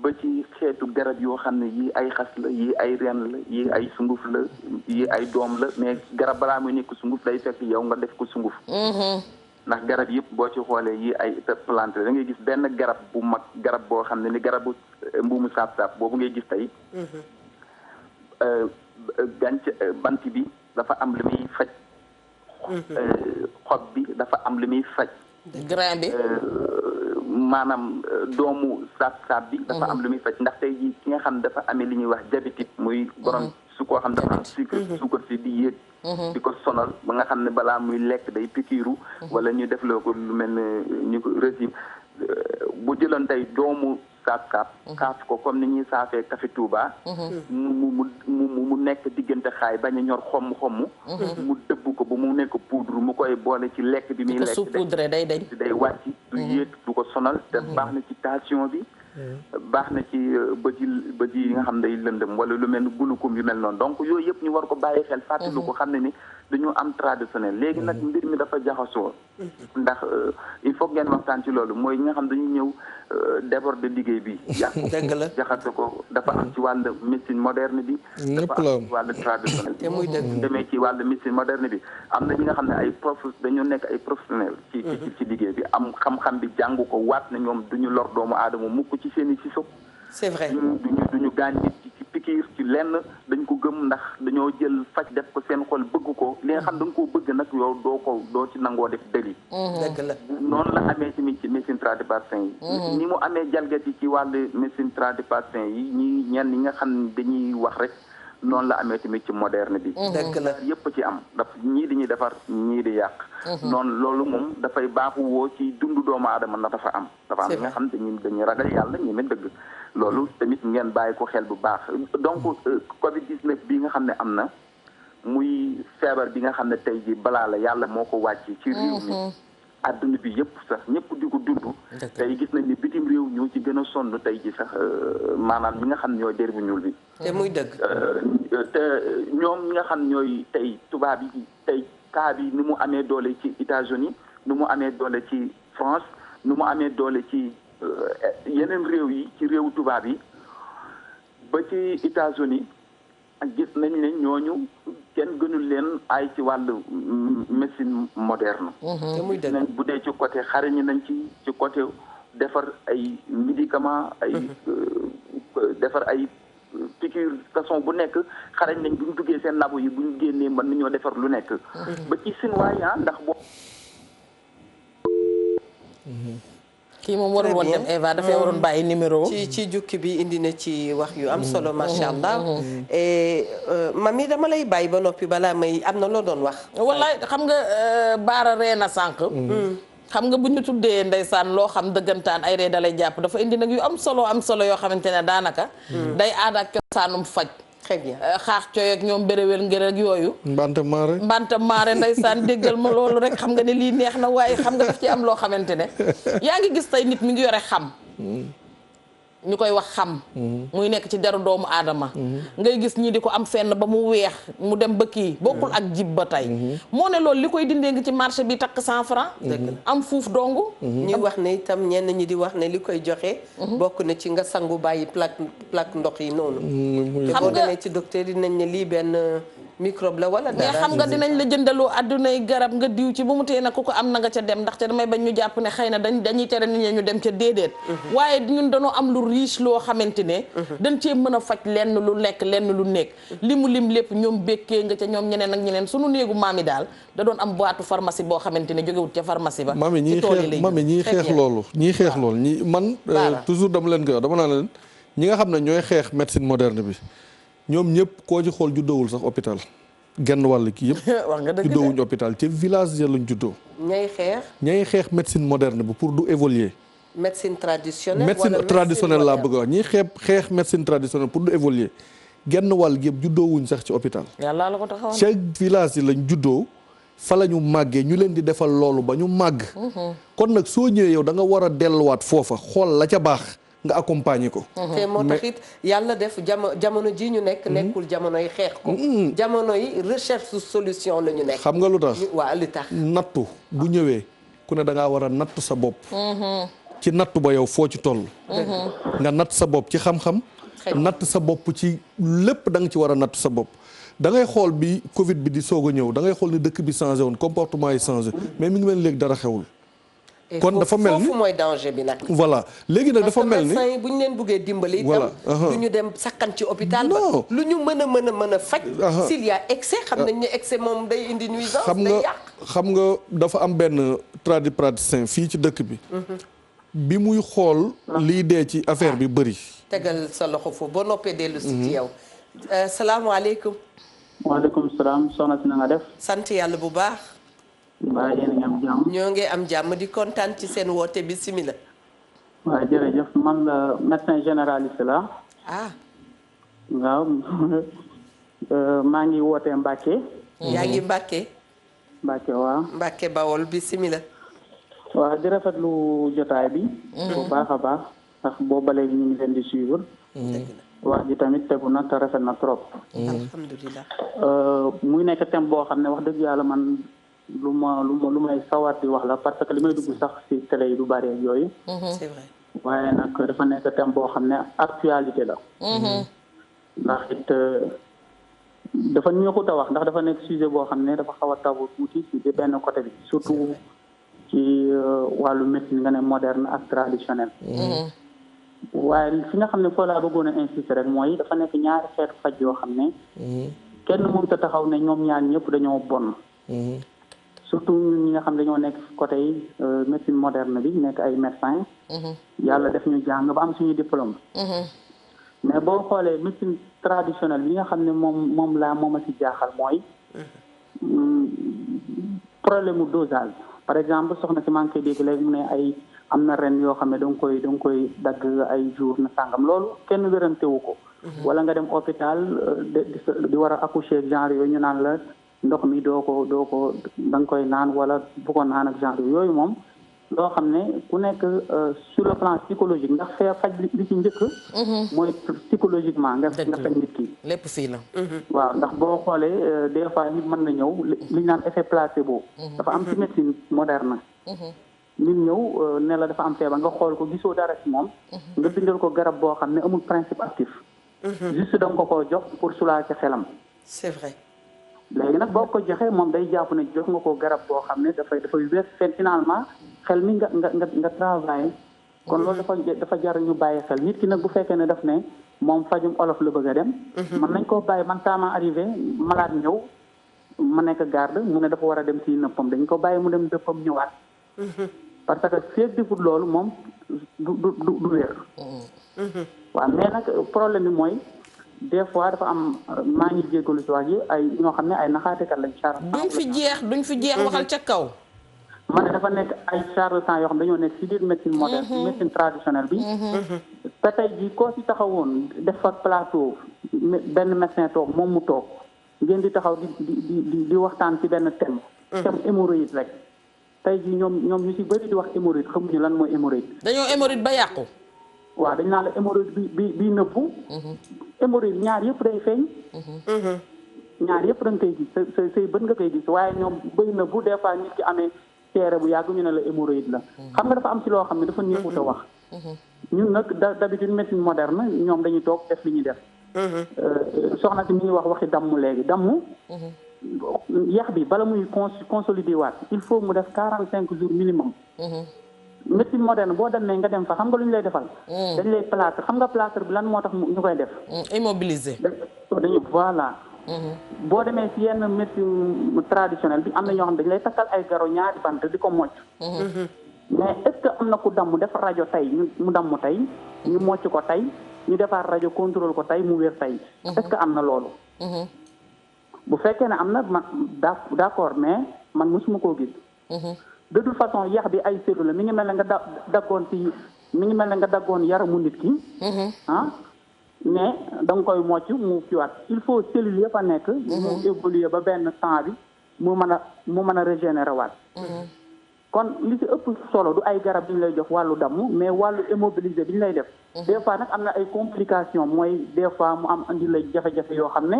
ba ci xeetu garab yoo xam ne yii ay xas la yii ay ren la yii ay sunguf la yii ay doom la mais garab balaa muy nekk sunguf day fekk yow nga def ko sunguf. ndax garab yëpp boo ci xoolee yii ay plante la da ngay gis benn garab bu mag garab boo xam ne ni garabu mbuumu saab-saab boobu ngay gis tey bant bi dafa am lu muy faj. xob bi dafa am lu muy faj. grain bi. maanaam doomu saab-saab bi. dafa am lu muy faj ndax tey jii ki nga xam ne dafa amee li ñuy wax diabétique muy borom su koo xam dafa am suukar si di yéeg. di ko sonal ba nga xam ne balaa muy lekk day pikiiru. wala ñu defloo ko lu mel ne ñu ko régime bu jëloon tey doomu saab-saab. kaas ko comme ni ñuy saafee café Touba. mu nekk diggante xaay bañ a ñor xomm. mu dëbb ko ba mu nekk poudre mu koy boole ci lekk bi muy lekk. su poudre day dañ. day wàcc du yéeg du ko sonal te baax na ci tension bi. baax na ci bët yi nga xam ne day lëndëm wala lu mel ni gulukum yu mel noonu donc yooyu yëpp ñu war ko bàyyi xel fàttali ko xam ne ni dañu am traditionnel léegi nag mbir mi dafa jaxasoo ndax il faut ngeen waxtaan ci loolu mooy ñi nga xam dañuy ñëw déborder liggéey bi dëgg la jaxase ko dafa am ci wàllu médecine moderne bi dafa am ci wàllu traditionnel te muy dëgg demee ci wàllu médecine moderne bi am na ñi nga xam ne ay dañoo nekk ay professionnel ci liggéey bi am xam-xam bi jàng ko waat na ñoom duñu lor doomu aadama mukk ci seen i siso c'est vrai duñu gaañ nit ci pikiir ci lenn dañ ko gëm ndax dañoo jël faj def ko seen xol bëgg ko li nga xam da nga koo bëgg nag yow doo ci nangoo def délit. dëgg la noonu la amee tamit ci médecine tradipraticien yi. ni mu amee jalgati ci wàllu médecine tradipraticien yi ñenn ñi nga xam ne dañuy wax rek noonu la amee tamit ci moderne bi. dëgg la yëpp ci am daf ñii di ñuy defar ñii di yàq. noonu loolu moom dafay baaxu woo ci dundu doomu aadama na dafa am. dafa am nga xam dañuy ragal yàlla ñi mel dëgg. loolu tamit ngeen bàyyi ko xel bu baax donc Covid 19 bi nga xam ne am na muy feebar bi nga xam ne tey jii balaa la yàlla moo ko wàcc ci réew mi. adduna bi yëpp sax ñëpp di ko dund. tey gis nañ ni bitim réew ñoo ci gën a sonn tey ji sax maanaam ñi nga xam ñooy der bu ñuul bi. te muy dëgg. te ñoom ñi nga xam ñooy tey tubaab yi tey cas bi ni mu amee doole ci États-Unis ni mu amee doole ci France ni mu amee doole ci yeneen réew yi ci réewu tubaab yi ba ci États-Unis gis nañ ne ñooñu kenn gënul leen ay ci wàllu médecine moderne. te muy dëgg. bu dee ci côté xarañ nañ ci côté defar ay médicaments ay defar ay piqûre façon bu nekk xarañ nañ bu ñu duggee seen labo yi bu ñu génnee mën nañoo defar lu nekk. ba ci Sinwaa ndax boo. kii moom warul woon dem Eva dafay waroon bàyyi numéro. ci jukki bi indi na ci wax yu am solo macha allah. et mami dama lay bàyyi ba noppi balaa may am na loo doon wax. wallaay xam nga baara ree na sànq. xam nga bu ñu tuddee ndeysaan loo xam dëggantaan ay ree dalay jàpp dafa indi nag yu am solo yoo xamante ne daanaka. day aada ak cosaanum faj. très bien xaax cooy ak ñoom béréwél ngir ak yooyu. mbanta maare ndeysaan déggal ma loolu rek xam nga ne lii neex na waaye xam nga daf ci am loo xamante ne yaa ngi gis tey nit mi ngi yore xam ñu koy wax xam muy nekk ci deru doomu aadama ngay gis ñii di ko am fenn ba mu weex mu dem ba kii bokkul ak jib ba tey moo ne loolu li koy dindee ngi ci marché bi takk 100 francs am fuuf dong ñuy wax ne itam ñenn ñi di wax ne li koy joxe bokk na ci nga sangu bàyyi plaque ndox yi noonu te boo demee ci docteur yi nañ ne lii benn microbe la wala dara mais xam nga dinañ la jëndaloo addunay garab nga diw ci bu mu tee na ku ko am na nga ca dem ndaxte damay bañ ñu jàpp ne xëy na dañuy tere nit ñi ñu dem ca déedéet waaye ñun dañoo am lu riche loo xamante ne dañ cee mën a faj lenn lu lekk lenn lu nekk li mu lim lépp ñoom békkee nga ca ñoom ñeneen ak ñeneen sunu néegu maam yi daal da doon am boîte pharmacie boo xamante ne jógewut ca pharmacie ba mami ñiy xeex loolu ñi man toujours dama leen koy wax dama naa leen ñi nga xam ne ñooy xeex médecine moderne bi ñoom ñëpp koo ci xool juddoowul sax hôpital genn wàll ki yëpp juddoowuñu hôpital ci village ya lañ juddoo ñay xeex médecine moderne bi pour du évoluer médecine traditionnelle laa bëgg a wax ñiy xeex médecine traditionnelle pour du évoluer genn wàll gi yëpp juddoowuñ sax ci hôpital yàlla la ko taxawoon ci village yi lañ juddoo fa la ñu màggee ñu leen di defal loolu ba ñu màgg kon nag soo ñëwee yow da nga war a delluwaat foofa xool la ca baax nga accompagner ko. te moo taxit yàlla def jamono ji ñu nekk nekkul jamono yi xeex ko. jamono yi recherche solution la ñu nekk. xam nga lu tax waaw lu tax. nattu bu ñëwee ku ne da ngaa war a natt sa bopp. ci nattu ba yow foo ci toll. nga natt sa bopp ci xam-xam. natt sa bopp ci lépp da nga ci war a natt sa bopp. da ngay xool bi Covid bi di soog a ñëw da ngay xool ni dëkk bi changé woon comportement yi changé mais mi ngi mel léegi dara xewul. kon dafa mel ni foofu mooy danger bi nag. voilà léegi nag dafa mel ni parce que bu ñu leen buggee dimbali. itam du ñu dem sakkan ci hôpital ba. lu ñu mën a faj. s'il y a excès xam nañ ne excès moom day indi nuisance. day yàq xam nga dafa am benn tradipraticien fii ci dëkk bi. bi muy xool liy dee ci affaire bi bëri. tegal sa loxo foofu boo noppee dellu si ci yow. salaamaaleykum. waaleykum salaam soxna si na nga def. sant yàlla bu baax. waaw yéen a ngi am jàmm. ñoo ngi am jàmm di kontaan ci seen woote bismillah. waaw jërëjëf man la médecin généraliste la. waaw maa ngi wootee Mbacke. yaa ngi Mbacke. Mbacke waaw. Mbacke Bawol bismillah. waaw di rafetlu jotaay bi. bu baax a baax ndax boobu ba léegi ñu ngi leen di suivre. wax ji tamit tegu na te rafet na trop. alhamdulilah. muy nekk thème boo xam ne wax dëgg yàlla man. lu may sawar di wax la parce que li may dugg sax ci télé yi du bari ak yooyu. c'est vrai. waaye nag dafa nekk thème boo xam ne actualité la. ndax it dafa ñëwut a wax ndax dafa nekk sujet boo xam ne dafa xaw a tabu tuuti ci benn côté bi surtout ci wàllu médecine nga ne moderne ak traditionnel. waaye fi nga xam ne foo laa bëggoon a insister rek mooy dafa nekk ñaari xeetu faj yoo xam ne kenn mënut a taxaw ne ñoom ñaar ñëpp dañoo bon surtout ñun ñi nga xam dañoo nekk côté yi médecine moderne bi nekk ay médecin yàlla def ñu jàng ba am suñu diplôme mais boo xoolee médecine traditionnelle bi nga xam ne moom a si jaaxal mooy problème mu dosage par exemple soxna si maa ngi koy dégg léegi mu ne ay am na ren yoo xam ne da nga koy dagg ay jour na sàngam loolu kenn wérantewu ko wala nga dem hôpital di war a accoucher genre yooyu ñu naan la ndox mi doo ko da nga koy naan wala bu ko naan ak genre yooyu moom loo xam ne ku nekk sur le plan psychologique ndax fee faj li ci njëkk mooy psychologiquement nga faj nit ki lépp fii la waaw ndax boo xoolee des fois nit mën na ñëw li ñu naan effet placebo dafa am ci médecine moderne nit ñëw ne la dafa am feebar nga xool ko gisoo dara ci moom nga bindal ko garab boo xam ne amul principe actif juste da nga ko jox pour soulager xelam c'est vrai léegi nag boo ko joxee moom day jàpp ne jox nga ko garab boo xam ne dafay wér finalement xel mi nga travail kon loolu dafa jar ñu bàyyi xel nit ki nag bu fekkee ne daf ne moom fajum olof la bëgg a dem man nañ koo bàyyi man sama arrivé malade ñëw ma nekk garde mu ne dafa war a dem si nëppam dañ ko bàyyi mu dem dëppam ñëwaat parce que feeg defut loolu moom du wér waaw mais nag problème bi mooy des fois dafa am maa ngi jégalu si wax ji ay ñoo xam ne ay naxaatekat lañ duñ fi jeex waxal ca kaw ma ne dafa nekk ay charlatan yoo xam dañoo nekk si biir médecine moderne médecine traditionnelle bi te tey jii koo si taxawoon def fa plateau benn médecin toog moom mu toog ngeen di taxaw di waxtaan ci benn thème hémorroïde rek tey jii ñoom ñu si bëri di wax hémorroïde xamuñu lan mooy hémorroïde dañoo hémorroïde ba yàqu waaw dañ naan la hémorroïde bi nëbbu hémorroïde ñaar yëpp day feeñ ñaar yëpp da nga koy gis say bët nga koy gis waaye ñoom bëy nëbbu des fois nit ki amee teere bu yàgg ñu ne la hémorroïde la xam nga dafa am ci loo xam ne dafa neexut a wax ñun nag d'habitude médecine moderne ñoom dañuy toog def li ñuy def soxna si mi ngi waxi damm léegi damm yax bi bala muy consolider waat il faut mu def 45 jours minimum médecine moderne boo demee nga dem fa xam nga lu ñu lay defal dañ lay plâtre xam nga plâtre bi lan moo tax ñu koy def immobiliser dañu voilà boo demee ci yenn médecine traditionnelle bi am na ñoo xam ne dañu lay takkal ay garo ñaari bant di ko mocc mais est-ce que am na ku damm def rajo tey mu damm tey ñu mocc ko tey ñu defaat rajo contrôle ko tey mu wér tey est-ce que am na loolu bu fekkee ne am na man d'accord mais man mosuma koo gis de toute façon yax bi ay cellules la mi ngi mel ne nga daggoon yaramu nit ki mais da nga koy mocc mu kiiwaat il faut cellules yëpp a nekk mu évoluer ba benn temps bi mu mën a régénérer waat kon li ci ëpp solo du ay garab bi ñu lay jox wàllu damm mais wàllu immobiliser bi ñu lay def des fois nag am na ay complications mooy des fois mu am andi la jafe-jafe yoo xam ne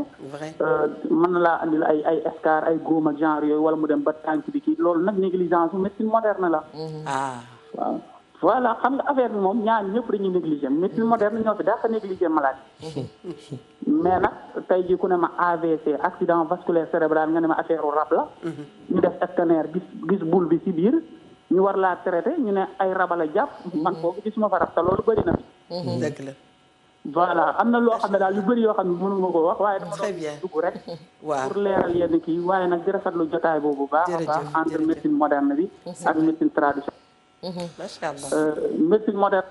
mën na laa andi la ay escar ay góom ak genre yooyu wala mu dem ba tànk bi kii loolu nag négligence bu médecine moderne la waaw voilà xam nga affaire bi moom ñaar ñëpp dañuy négliger médecine moderne ñoo fi dafa négliger malade mais nag tey jii ku ne ma AVC accident vasculaire cérébral nga ne ma affaire rab la ñu def scanner gis boule bi ci biir ñu war laa traité ñu ne ay raba la jàpp man foofu gisuma fa rab te loolu bëri na fi dëgg la voilà am na loo xam ne daal yu bëri yoo xam ne mënuma ko wax waaye dama doon dugg rek pour leeral yenn kii waaye nag di rafetlu jotaay boobu baax a baax entre médecine moderne bi ak médecine traditionnelle macha allah médecine moderne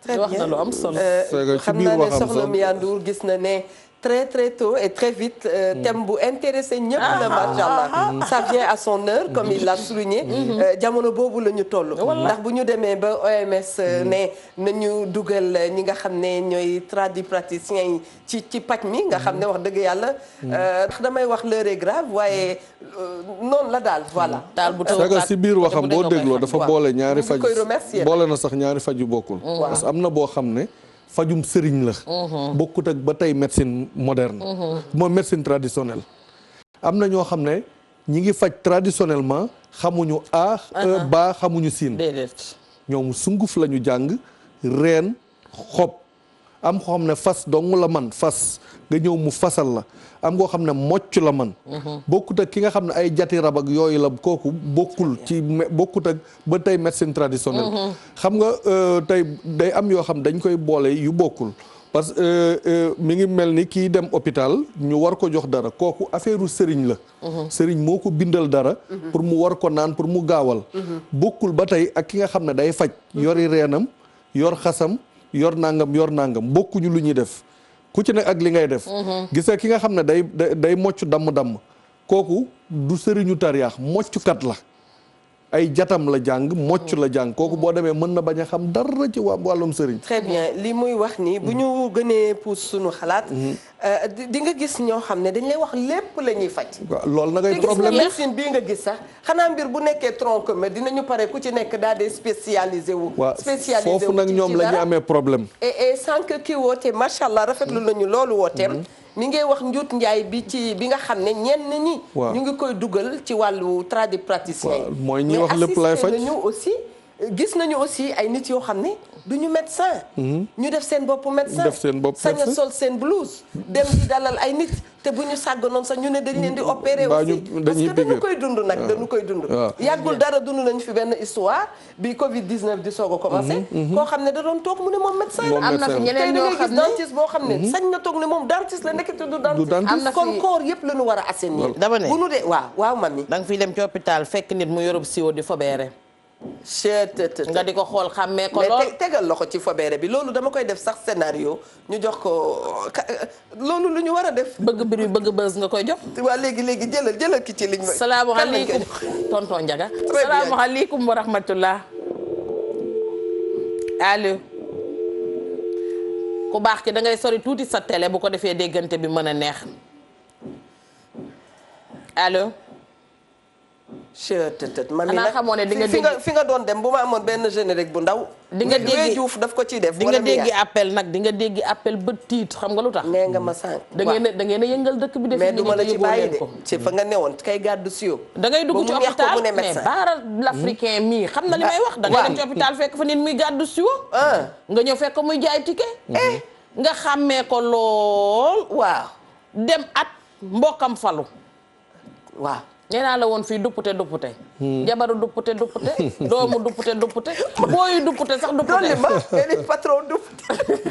très wax na bien lu am solo xam naa ne soxna Mia Ndour gis na ne très très tôt et très vite thème bu intéressé ñëpp la macha allah ça vient à son heure comme il l'a souligné jamono boobu la ñu toll ndax bu ñu demee ba OMS ne nañu dugal ñi nga xam ne ñooy tradipraticiens yi ci paj mi nga xam ne wax dëgg yàlla ndax damay wax l'heure est grave waaye noonu la daal voilà daal bu c'est que si biir waxam boo dégloo dafa boole ñaari faj koy remercier boole na sax ñaari faj yu bokkul parce que am na boo xam ne fajum sëriñ la bokkut ak ba tey médecine moderne moom médecine traditionnelle am na ñoo xam ne ñi ngi faj traditionnellement xamuñu a ba xamuñu siin ñoom sunguf la ñu jàng reen xob am koo xam ne fas dong la man fas nga ñëw mu fasal la am koo xam ne mocc la man bokkut ak ki nga xam ne ay jati rab ak yooyu la kooku bokkul ci bokkut ak ba tey médecine traditionnelle xam nga tey day am yoo xam dañ koy boole yu bokkul parce que mi ngi mel ni kii dem hôpital ñu war ko jox dara kooku affaire u sëriñ la sëriñ moo ko bindal dara pour mu war ko naan pour mu gaawal bokkul ba tey ak ki nga xam ne day faj yori reenam yor xasam yor nangam bokkuñu lu ñuy def ku ci nekk ak li ngay def gis nga ki nga xam ne day mocc damm kooku du sëriñu tariyaax moccukat la ay jatam la jàng mocc la jàng kooku boo demee mën na bañ a xam dara ci wàllum sëriñ. très bien li muy wax nii bu ñu gënee pour suñu xalaat. di nga gis ñoo xam ne dañ lay wax lépp la ñuy faj. waaw loolu nag ay problème te gis nga médecine bii nga gis sax xanaa mbir bu nekkee tronc commun dinañu pare ku ci nekk daal di spécialisé wu. spécialisé wu foofu nag ñoom la ñu amee problème. et sànq kii woote macha allah rafetlu nañu loolu wooteem. mi ngay wax njuut njaay bi nga xam ne ñenn ñi. ñu ngi koy dugal ci wàllu tradipraticien yi. mooy ñi wax lépp lay faj mais assisté nañu aussi gis nañu aussi ay nit yoo xam ne du ñu médecin. ñu def seen bopp médecin sañ a sol seen blouse. dem di dalal ay nit te bu ñu sàgganoon sax ñu ne dañ leen di opérer aussi parce que dañu koy dund nag dañu koy dund. yàggul dara dund nañu fi benn histoire bi Covid 19 di soog a commencé. koo xam ne da doon toog mu ne moom médecin la. am na fi ñeneen ñoo xam ne dentiste boo xam ne sañ na toog ne moom dentiste la nekkati du dentiste. am na fi kon koor yëpp la ñu war a assainir. dama ne bu nu dee waaw mami. da nga fiy dem ci hôpital fekk nit mu yorub siwo di fobeere. nga di ko xool xàmmee ko lool mais tegal loxo ci fobeere bi loolu dama koy def sax scénario ñu jox ko loolu lu ñu war a def. bëgg bir bëgg bës nga koy jox. waa léegi jëlal ki ci liñ ma. salaamaaleykum tonton Ndiaga. salaamaaleykum wa rahmatullah. allo. ku baax ki da ngay sori tuuti sa télé bu ko defee déggante bi mën a neex. allo. xanaa xamoo ne di nga dégg fi nga doon dem bu ma amoon benn générique bu ndaw. di nga dégg Juuf daf ko ciy def. di nga dégg appel nag di nga dégg appel ba tiit xam nga lu tax. nee nga ma sànq. da ngeen a yëngal dëkk bi. def mais du ma la ci bàyyi de ci fa nga newoon kay gàddu siyo. da ngay dugg ci hôpital mais baara l'africain mii xam na li may wax. da ngay dem ci hôpital fekk fa nit muy gàddu siyo. nga ñëw fekk muy jaay ticket. nga xàmmee ko lool. waaw dem at mbokkam falu. waaw. nee naa la woon fii duppute jabaru duppute doomu duppute booyu duppute sax duppute dolli ma ngeen patron duppute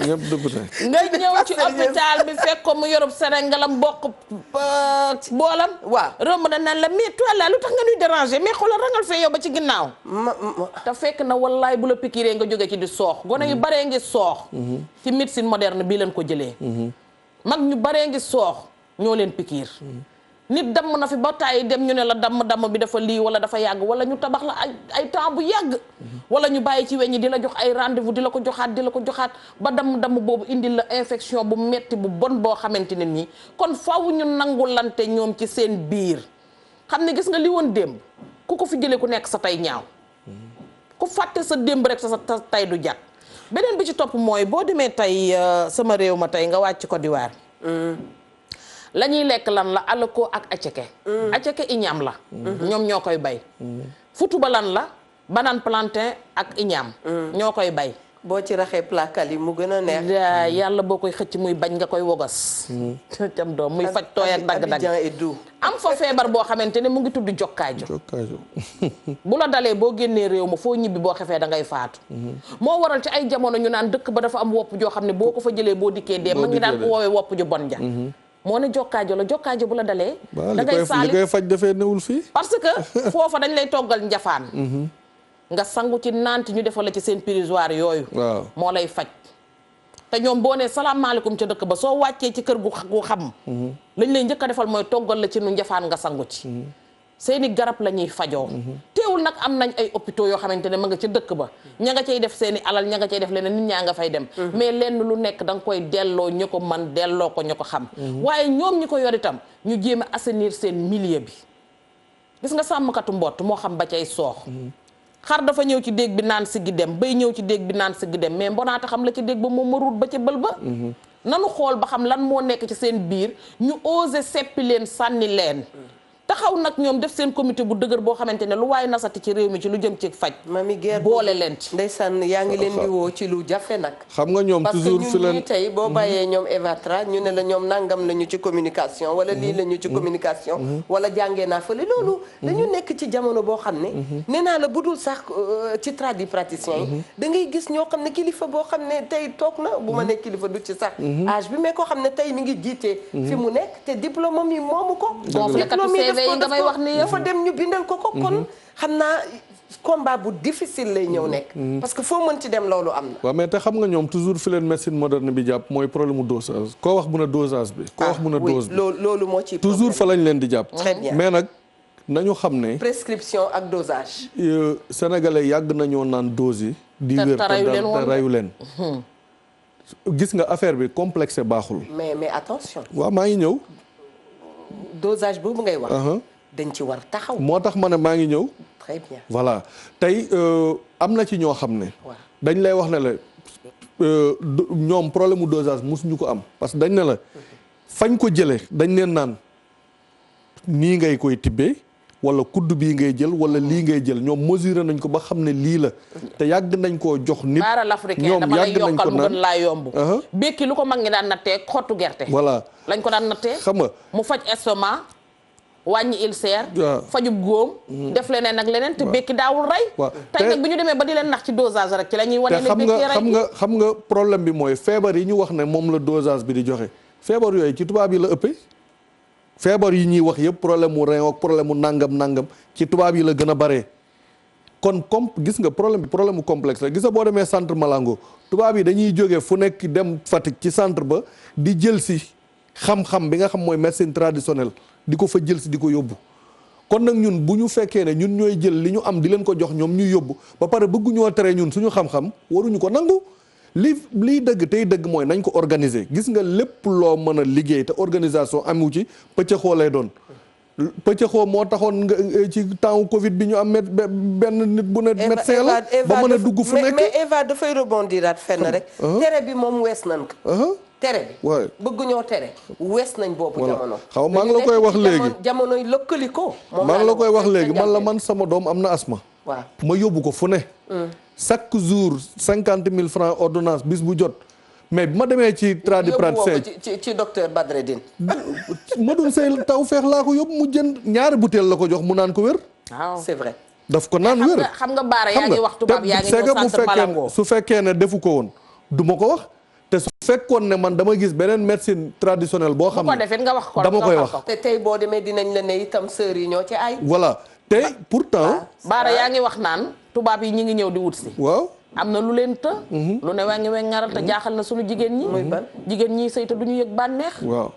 ñëpp duppute nga ñëw ci hôpital bi fekk ko mu yorub serengalam bokk boolam waaw romb na nan la mais toi là lu tax nga ñuy déranger mais xoolal rangal fee yow ba ci ginnaaw te fekk na wallaay bu la pikiree nga jóge ci di soox gone yu baree ngi soox ci médecine moderne bii leen ko jëlee mag ñu baree ngi soox ñoo leen pikir nit damm na fi ba tàyyi dem ñu ne la damm bi dafa lii wala dafa yàgg wala ñu tabax la ay temps bu yàgg wala ñu bàyyi ci weñ yi di la jox ay rendez-vous di la ko joxaat ba damm boobu indil la infection bu metti bu bon boo xamante ne nii kon faaw ñu nangulante ñoom ci seen biir xam ne gis nga li woon démb ku ko fi jëlee ku nekk sa tey ñaaw ku fàtte sa démb rek sa tey du jàpp beneen bi ci topp mooy boo demee tey sama réew ma tey nga wàcc Côte d'Ivoire la ñuy lekk lan la alako ak aceke iñaam la ñoom ñoo koy bay futu ba lan la banane plantain ak iñaam ñoo koy bay boo ci raxee placal yi mu gën a neex yàlla boo koy xëcc muy bañ nga koy wogas cam doom muy faj tooy ak dagg-dagg am fa feebar boo xamante ne mu ngi tudd jokkaajo bu la dalee boo génnee réew ma foo ñibbi boo xefee da ngay faatu moo waral ci ay jamono ñu naan dëkk ba dafa am wopp joo xam ne boo ko fa jëlee boo dikkee dee ma ngi daan ko woowee wopp ju bon ja moo ne jokkaajo bu la dalee da ngay saali li koy faj dafee newul fii parce que foofa dañ lay toggal njafaan nga sangu ci naanti ñu defal la ci seen périsoire yooyu waaw moo lay faj te ñoom boo nee salaamaaleykum ca dëkk ba soo wàccee ci kër gu xam lañ lay njëkk a defal mooy toggal la ci nu njafaan nga sangu ci seeni garab la ñuy fajoo teewul nag am nañ ay hôpitaux yoo xamante ne ma nga ca dëkk ba ña nga cay def seeni alal ña nga cay def leneen nit ñaa nga fay dem mais lenn lu nekk da nga koy delloo ñu ko man delloo ko ñu ko xam waaye ñoom ñi ko yor itam ñu jéem a assainir seen milieu bi gis nga sàmmkatu mbott moo xam ba cay soox xar dafa ñëw ci déeg bi naan siggi dem bay ñëw ci déeg bi naan siggi dem mais mbonaata xam la ci déeg ba moom ma ruut ba ca bël ba nanu xool ba xam lan moo nekk ci seen biir ñu osé seppi leen sànni leen taxaw nag ñoom def seen comité bu dëgër boo xamante ne lu waaye nasati ci réew mi ci lu jëm ci faj. mami guerre boole leen ci. ndeysaan yaa ngi leen di woo ci lu jafe nag. xam nga ñoom toujours parce fi que ñun leen ñii tey boo bàyyee ñoom Evatra ñu ne la ñoom nangam lañu ci communication wala lii lañu ci communication. wala jàngee naa fële loolu. dañu nekk ci jamono boo xam ne. nee naa la budul sax ci tradipraticiens yi. da ngay gis ñoo xam ne kilifa boo xam ne tey toog na bu ma ne kilifa du ci sax. âge bi mais koo xam ne tey mi ngi jiite. fi mu nekk te diplôme am yi moomu ko. diplôme yi def ko nga may wax ni dafa dem ñu bindal ko ko kon xam naa combat bu difficile lay ñëw nekk. parce que foo mën ci dem loolu am na. waaw mais te xam nga ñoom toujours fi leen médecine moderne bi jàpp mooy problème mu dosage koo wax mun a dosage bi. koo wax mun a dose bi loolu moo ci toujours fa lañ leen di jàpp. très bien mais nag nañu xam ne. prescription ak dosage. sénégalais yàgg nañoo naan dose yi. di wér te rayu leen. gis nga affaire bi complexe baaxul. mais attention. waaw maa ngi ñëw. dosage boobu ngay wax. dañ ci war taxaw. moo tax ma ne maa ngi ñëw. très bien voilà tey am na ci ñoo xam ne. dañ lay wax ne la ñoom problème mu dosage mosuñu ko am parce que dañ ne la fañ ko jëlee dañ leen naan nii ngay koy tibbee wala kudd bii ngay jël wala lii ngay jël ñoom mesuré nañ ko ba xam ne lii la te yàgg nañ koo jox nit. baara l'africain dama lay yokkal mu gën laa yomb. békki lu ko mag ñi daan nattee xottu gerte. voilà lañ ko daan nattee. xam nga mu faj estomac. wàññi ulcère. fajub góom. def leneen ak leneen te békki daawul rey. tey nag bi ñu demee ba di leen nax ci dosage rek ci la ñuy wane ne békki rey. xam nga problème bi mooy feebar yi ñu wax ne moom la dosage bi di joxe feebar yooyu ci tubaab yi la ëppee. feebar yi ñuy wax yëpp problème mu rein ak problème mu nangam ci tubaab yi la gën a baree. kon gis nga problème mu complexe la gis nga boo demee centre Malango tubaab yi dañuy jógee fu nekk dem Fatick ci centre ba di jël si xam-xam bi nga xam mooy médecine traditionnelle. di ko fa jël si di ko yóbbu kon nag ñun bu ñu fekkee ne ñun ñooy jël li ñu am di leen ko jox ñoom ñuy yóbbu ba pare bëgguñoo tere ñun suñu xam-xam waruñu ko nangu liy dëgg tey dëgg mooy nañ ko organiser gis nga lépp loo mën a liggéey te organisation amu ci pëccëxoo lay doon pëccëxoo moo taxoon nga ci temps Covid bi ñu am benn nit bu ne médecin la ba mën a dugg fu nekk mais Eva dafay rebondiraat fenn rek tere bi moom wees nañ ko tere bi waay bëgguñoo tere wees nañ boobu jamono xaw maa ngi la koy wax léegi jamonoy lëkkalikoo maa ngi la koy wax léegi man sama doom am na asma waaw ma yóbbu ko fu ne chaque jour 50 000 francs ordonnance bis bu jot mais bi ma demee ci tradipraticien ci docteur Badreddine ma dun say taw feex laa ko yóbbu mu jënd ñaari butéel la ko jox mu naan ko wér c'est vrai daf ko naan wér xam nga baara yaa ngi wax tubaab yaa ngi ñëw centre Malango su fekkee ne defu ko woon du ma ko wax te su fekkoon ne man dama gis beneen médecine traditionnelle boo xam ne nga wax ko dama koy wax te tey boo demee dinañ la ne itam sœurs yi ñoo ci ay voilà te pourtant baara yaa ngi wax naan tubaab yi ñi ngi ñëw di wut si waaw am na lu leen të lu ne wengi wengaral te jaaxal na suñu jigéen ñi jigéen ñi sëy te du ñu yëg bànneex waaw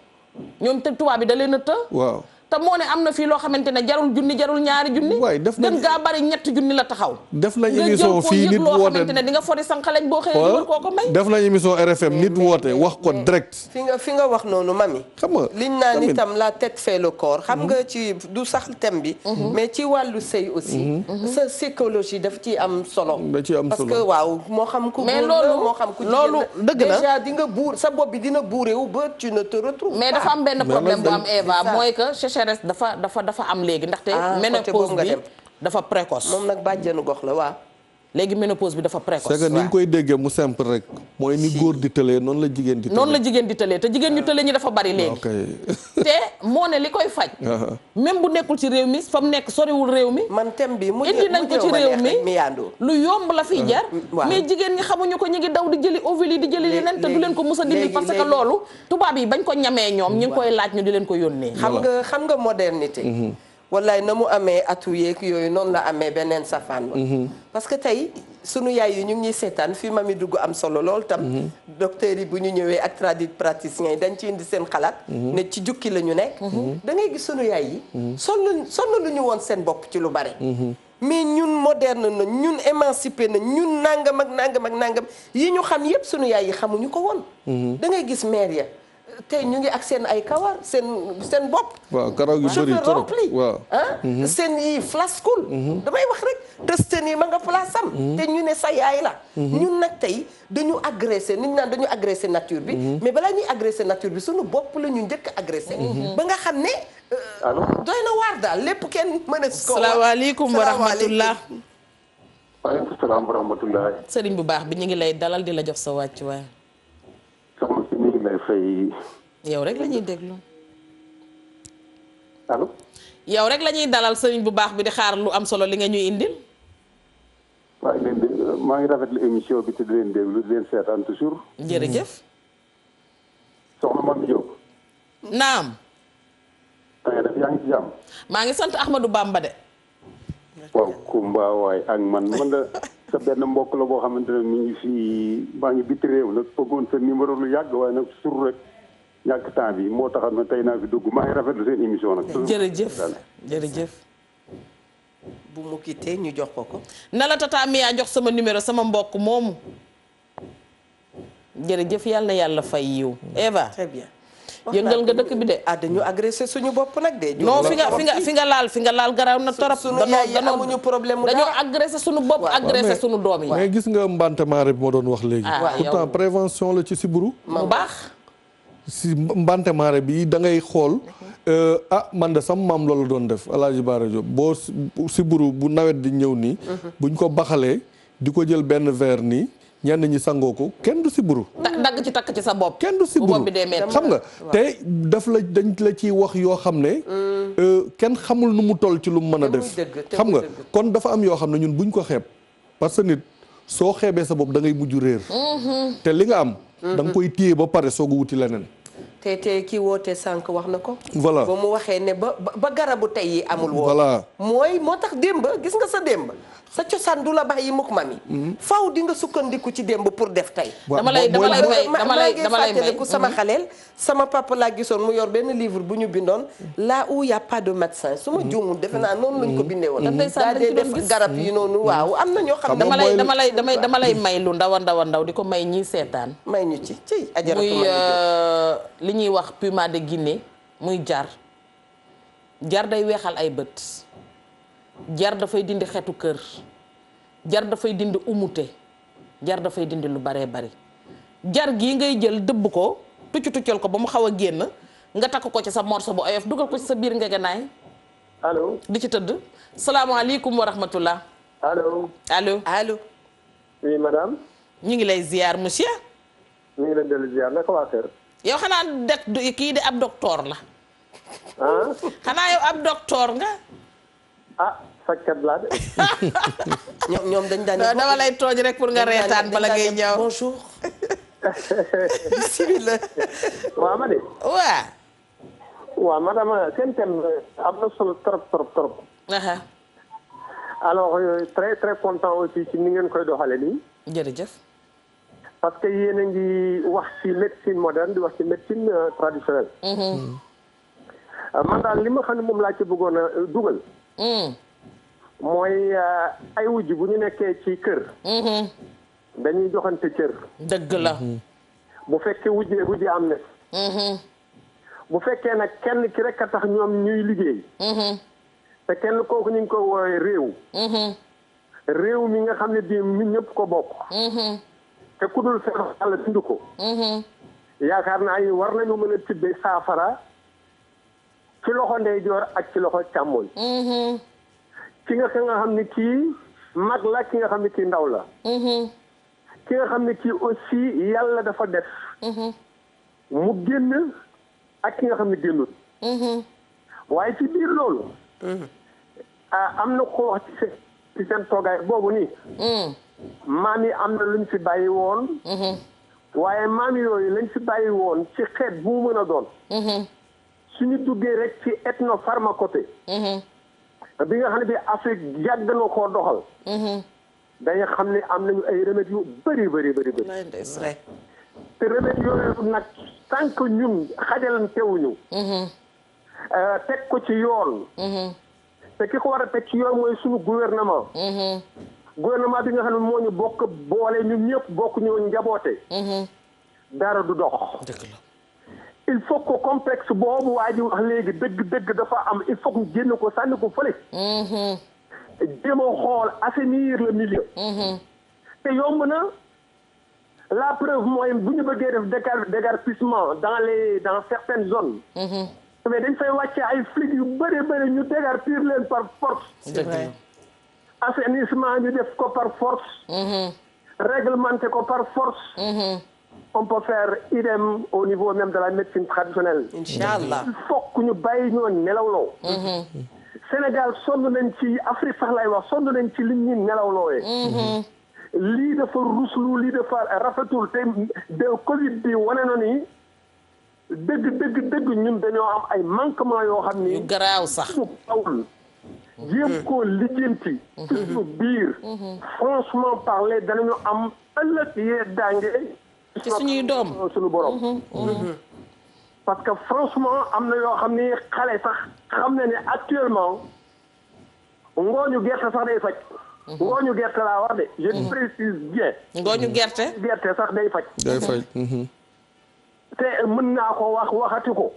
ñoom te tubaab yi da leen a të waaw te moo ne am na fii loo xamante ne jarul junni jarul ñaari junni waay def nañ gën gaa bari ñetti junni la taxaw def nañ émission fii nit woote xamante ne di nga fori sànqaleñ boo xëyee war koo ko may def nañ émission RFM nit woote wax ko direct fi nga wax noonu mami xam nga liñ naan itam la tête fait le corps xam nga ci du sax thème bi mais ci wàllu sëy aussi sa psychologie daf ci am solo da ci am solo parce que waaw moo xam ku mais loolu moo xam ku loolu dëgg la déjà di nga buur sa bopp bi dina buurewu ba tu ne te retrouves mais dafa am benn problème bu am Eva mooy que sécheresse dafa am léegi ndaxte ménopause bi dafa précoce moom nag bàjjenu gox la waaw léegi ménopause bi dafa précoce c'est que ni nga koy déggee mu simple rek mooy ni góor di tëlee noonu la jigéen di tëlee noonu la jigéen di tëlee te jigéen ñu tëlee ñi dafa bari léegi te moo ne li koy faj même bu nekkul ci réew mi fa mu nekk soriwul réew mi man thème bi indi nañ ko ci réew mi lu yomb la fiy jar mais jigéen ñi xamuñu ko ñi ngi daw di jëli ovule yi di jëli leneen te du leen ko mus a dindi parce que loolu tubaab yi bañ ko ñamee ñoom ñi ngi koy laaj ñu di leen ko yónnee xam nga modernité wallaay na mu amee atu yeeg yooyu noonu la amee beneen safaan ba parce que tey sunu yaay yi ñu ngi ñuy seetaan fii mami dugg am solo lool tam docteurs yi bu ñu ñëwee ak tradipraticiens yi dañ ci indi seen xalaat ne ci jukki la ñu nekk da ngay gis sunu yaay yi sonn lu ñu woon seen bopp ci lu bare mais ñun moderne na ñun émancipé na ñun nangam ak nangam yi ñu xam yépp sunu yaay yi xamuñu ko woon da ngay gis mère ya tey ñu ngi ak seen ay kawar seen bopp. waaw karaw gi bëri trop waaw seen yi flaskul. damay wax rek tësten yi ma nga place am. te ñu ne sa yaay la. ñun nag tey dañu agressé nit naan dañu agressé nature bi. mais balaa ñuy agressé nature bi suñu bopp la ñu njëkk agressé. ba nga xam ne. doy na waar daal lépp kenn mën a. salaamaaleykum wa rahmatullah. waaleykum salaam wa rahmatullah. sëriñ bu baax bi ñu ngi lay dalal di la jox sa wàccuwaay. soxna si ñu ngi lay fay. yow rek la ñuy déglu. allo. yow rek la ñuy dalal sëriñ bu baax bi di xaar lu am solo li nga ñuy indil. waaye leen di maa ngi rafetlu émission bi te di leen déglu di leen seetaan toujours. jërëjëf. soxna Mame Diop. naam. da def yaa ngi ci jàmm. maa ngi sant Ahmadou Bamba de. waaw Kumba waay ak man la sa benn mbokk la boo xamante ne mi ngi fii maa ngi biti réew nag bëggoon sa numéro lu yàgg waaye nag sur rek ñàkk temps bi moo taxal na tey naa fi dugg maa ngi rafetlu seen émission nag. jërëjëf. bu mu quitté ñu jox ko. na la tata Mia jox sama numéro sama mbokk moomu. jërëjëf yàlla na yàlla fay yiw. Eva. très bien. yëngal nga dëkk bi de. dañu agressé suñu bopp nag de. non fi nga laal garaaw na torop. sunu yaay yi amuñu problème mu dañoo agressé suñu bopp agressé sunu doom yi. mais gis nga mbantemaare bi ma doon wax léegi. pourtant prévention la ci siburu. mu baax. si mbantemaare bi da ngay xool man de sama maam loolu doon def El Hadj Bara Diop boo siburu bu nawet di ñëw nii. buñ ko baxalee di ko jël benn verre nii. ñenn ñi sangoo ko kenn du siburu. dagg ci takk ci sa bopp. kenn du siburu xam nga te dañ la ciy wax yoo xam ne. kenn xamul nu mu toll ci lu mu mën a def. xam nga kon dafa am yoo xam ne ñun buñ ko xeeb. parce que nit soo xeebee sa bopp da ngay mujj réer. te li nga am. da nga koy téye ba pare soog a wuti leneen. te kii woote sànq wax na ko. voilà ba mu waxee ne ba garabu tey yi amul woon. voilà moo tax démb gis nga sa démb. sa cosaan du la bàyyi mukk mami. faw di nga sukkandiku ci démb pour def tey. dama lay may sama xaleel sama papa laa gisoon mu yor benn livre bu ñu bindoon là où y a pas de médecin su ma juumul defe naa noonu lañ ko bindee woon. daa dee def garab yi noonu waaw am na ñoo xam ne. dama lay may lu ndaw a ndaw di ko may ñiy seetaan. may ñu ci ajaratu muy li ñuy wax puma de Guinée muy jar day weexal ay bët. jar dafay dindi xetu kër jar dafay dindi umute jar dafay dindi lu baree bari jar gii ngay jël dëbb ko tuccal ko ba mu xaw a génn nga takk ko ci sa morso bu oyof dugal ko ci sa biir ngegenaay. allo. di ci tëdd. salaamaaleykum wa rahmatullah. allo. oui madame. ñu ngi lay ziar monsieur. ñu ngi leen di ziar naka waa kër. yow xanaa kii de ab docteur la. xanaa yow ab docteur nga. fajkat laa de. ñoom dañ daan. dama lay tooj rek pour nga reetaan bala ngay ñëw. bonjour. bismillah. waaw ma de. waaw madame seen thème am na solo trop. alors très très content aussi ci ni ngeen koy doxale nii. jërëjëf. parce que yéen a ngi wax ci médecine moderne di wax ci médecine traditionnelle. man daal li ma xam ne moom laa ci bëggoon a dugal. mooy ay wujj bu ñu nekkee ci kër. dañuy joxante cër. dëgg la. bu fekkee wujje am na. bu fekkee nag kenn ki rek a tax ñoom ñuy liggéey. te kenn kooku ñu ngi ko woowee réew. réew mi nga xam ne bii ñun ñëpp ko bokk. te ku dul seen Yàlla bind ko. yaakaar naa yi war nañu mën a tibbee saafara ci loxo ndeyjoor ak ci loxo càmmoñ. ki nga xam ne kii mag la ki nga xam ne kii ndaw la. ki nga xam ne kii aussi yàlla dafa def. mu génn ak ki nga xam ne génnul. waaye ci biir loolu. am na ko wax ci seen toogaay boobu nii. maam yi am na luñ fi bàyyi woon. waaye maam yooyu lañ fi bàyyi woon ci xeet bu mu mën a doon. suñu duggee rek ci ethnopharmacopée. bi nga xam ne bi Afrique yàgg na koo doxal. dañu xam ne am nañu ay remèdes yu bëri. te remèdes yooyu nag tant que ñun xajalantewuñu. teg ko ci yoon. te ki ko war a teg ci yoon mooy suñu gouvernement. gouvernement bi nga xam ne moo ñu bokk boole ñun ñëpp bokk ñu njaboote. dara du dox. il faut que complexe boobu waa ji wax léegi dëgg dafa am il faut que ñu génn ko sànni ko fële. jéem a xool assainir le milieu. te yomb na la preuve mooy bu ñu bëggee def déguerpissement dans certaines zones. mais dañ fay wàcce ay flics yu bëri ñu déguerpir leen par force. c'est vrai. assainissement ñu def ko par force. réglementer ko par force. On peut faire idem au niveau même de la médecine traditionnelle. Inch'Allah. Il faut que ñu bàyyi ñoo nelawloo. Sénégal sonn nañ ci Afrique sax lay wax sonn nañ ci li ñuy nelawlooyee. lii dafa ruslu lii dafa rafetul te de Covid bi wane na ni dëgg ñun dañoo am ay manquements yoo xam ni. yu garaaw sax suñu pawul jéem koo lijjanti. ci suñu biir. franchement parler danañu am ëllëg yee daange. ci suñuy doom suñu borom. parce que franchement am na yoo xam ni xale sax xam na ne actuellement ngooñu gerte sax day faj. ngooñu gerte laa wax de je précise bien. ngooñu gerte. gerte sax day faj. day faj. te mën naa ko waxati ko.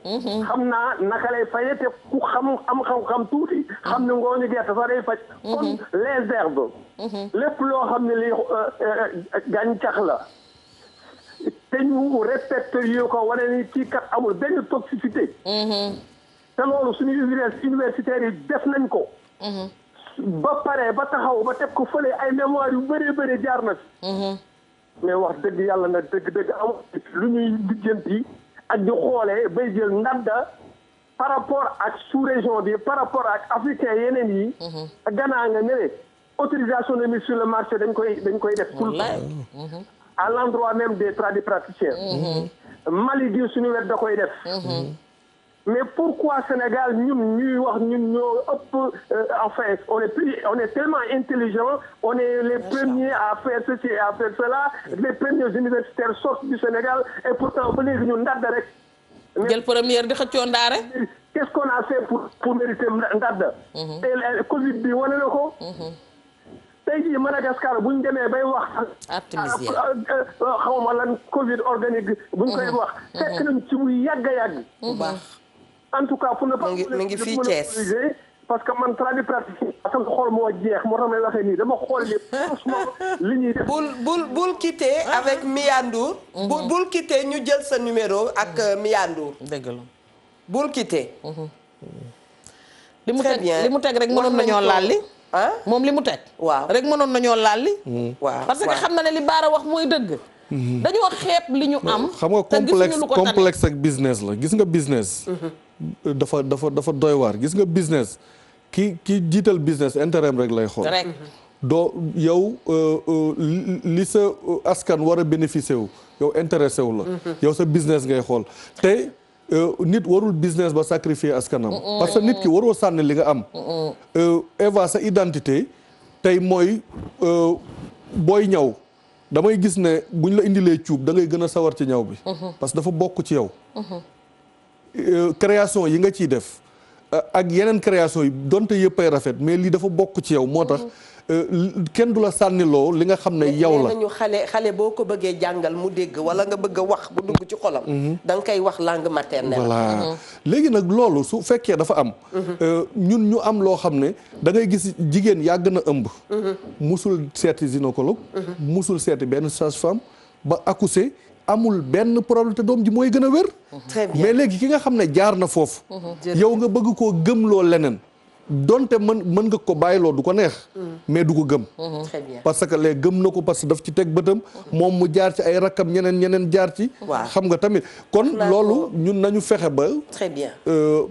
xam naa naka lay faye te ku xam tuuti xam ne ngooñu gerte sax day faj. kon les herbes. lépp loo xam ne li gàncax la. te ñu répertorié ko wane ni kii kat amul benn toxicité. te loolu suñu universitaires yi def nañ ko. ba pare ba taxaw ba teg ko fële ay mémoire yu bëree jaar na fi. mais wax dëgg yàlla nag dëgg amul lu ñuy lijjanti ak di xoolee bay jël ndadda par rapport ak sous-région bi par rapport ak africain yeneen yi. ganaa nga ne autorisation de mise sur le marché dañ koy def. tout le temps à l'endroit même des tradipraticiens. Mali gi suñu wet da koy def. mais pourquoi Sénégal ñun ñuy wax ñun ñoo ëpp enfin on est tellement intelligent on est les premiers à faire ceci et à faire cela les premiers universitaires sortent du Sénégal et pourtant ba léegi ñu ndadd rek. jël première di xëccoo ndaare. qu'est-ce qu'on a fait pour mériter ndadd. et Covid bi wane na ko. tey jii Madagascar bu ñu demee bay wax. artémisienne xaw ma lan Covid organique bu ñu koy wax. fekk nañ ci bu yàgg. bu baax. en tout cas pour ne pas. mi ngi fii Thiès parce que man tradipraticien sama xol moo jeex moo tax may waxee nii dama xool ni franchement li ñuy def. bul quitter avec Mia Ndour. bul quitter ñu jël sa numéro ak Mia Ndour. dëgg la bul quitter. li mu teg rek mënoon nañoo lalli. moom li mu teg. waaw rek mënoon nañoo lalli. waaw parce que xam na ne li Baara wax mooy dëgg. dañoo xeeb li ñu am. xam nga complexe ak business la gis nga business. dafa doy waar gis nga business ki jiital business intérêt rek lay xool. doo yow li sa askan war a bénéficier wu yow intéressé wu la. yow sa business ngay xool te nit warul business ba sacrifier askanam. parce que nit ki waroo sànni li nga am. Eva sa identité tey mooy booy ñaw damay gis ne buñ la indilee cuub da ngay gën a sawar ci ñaw bi. parce que dafa bokk ci yow. création yi nga ciy def ak yeneen création yi donte yëppay rafet mais lii dafa bokk ci yow moo tax kenn du la sànniloo li nga xam ne yow la. nañu xale boo ko bëggee jàngal mu dégg wala nga bëgg a wax bu dugg ci xolam. da nga koy wax langue maternelle. voilà léegi nag loolu su fekkee dafa am. ñun ñu am loo xam ne da ngay gis jigéen yàgg na ëmb. musul seeti gynécologue. musul seeti benn sage-femme ba accoucher. amul benn problème te doom ji mooy gën a wér. très bien mais léegi ki nga xam ne jaar na foofu. yow nga bëgg koo gëmloo leneen. donte mën nga ko bàyyiloo du ko neex. mais du ko gëm. très bien parce que léegi gëm na ko parce que daf ci teg bëtam. moom mu jaar ci ay rakkam ñeneen jaar ci. xam nga tamit kon loolu ñun nañu fexe ba. très bien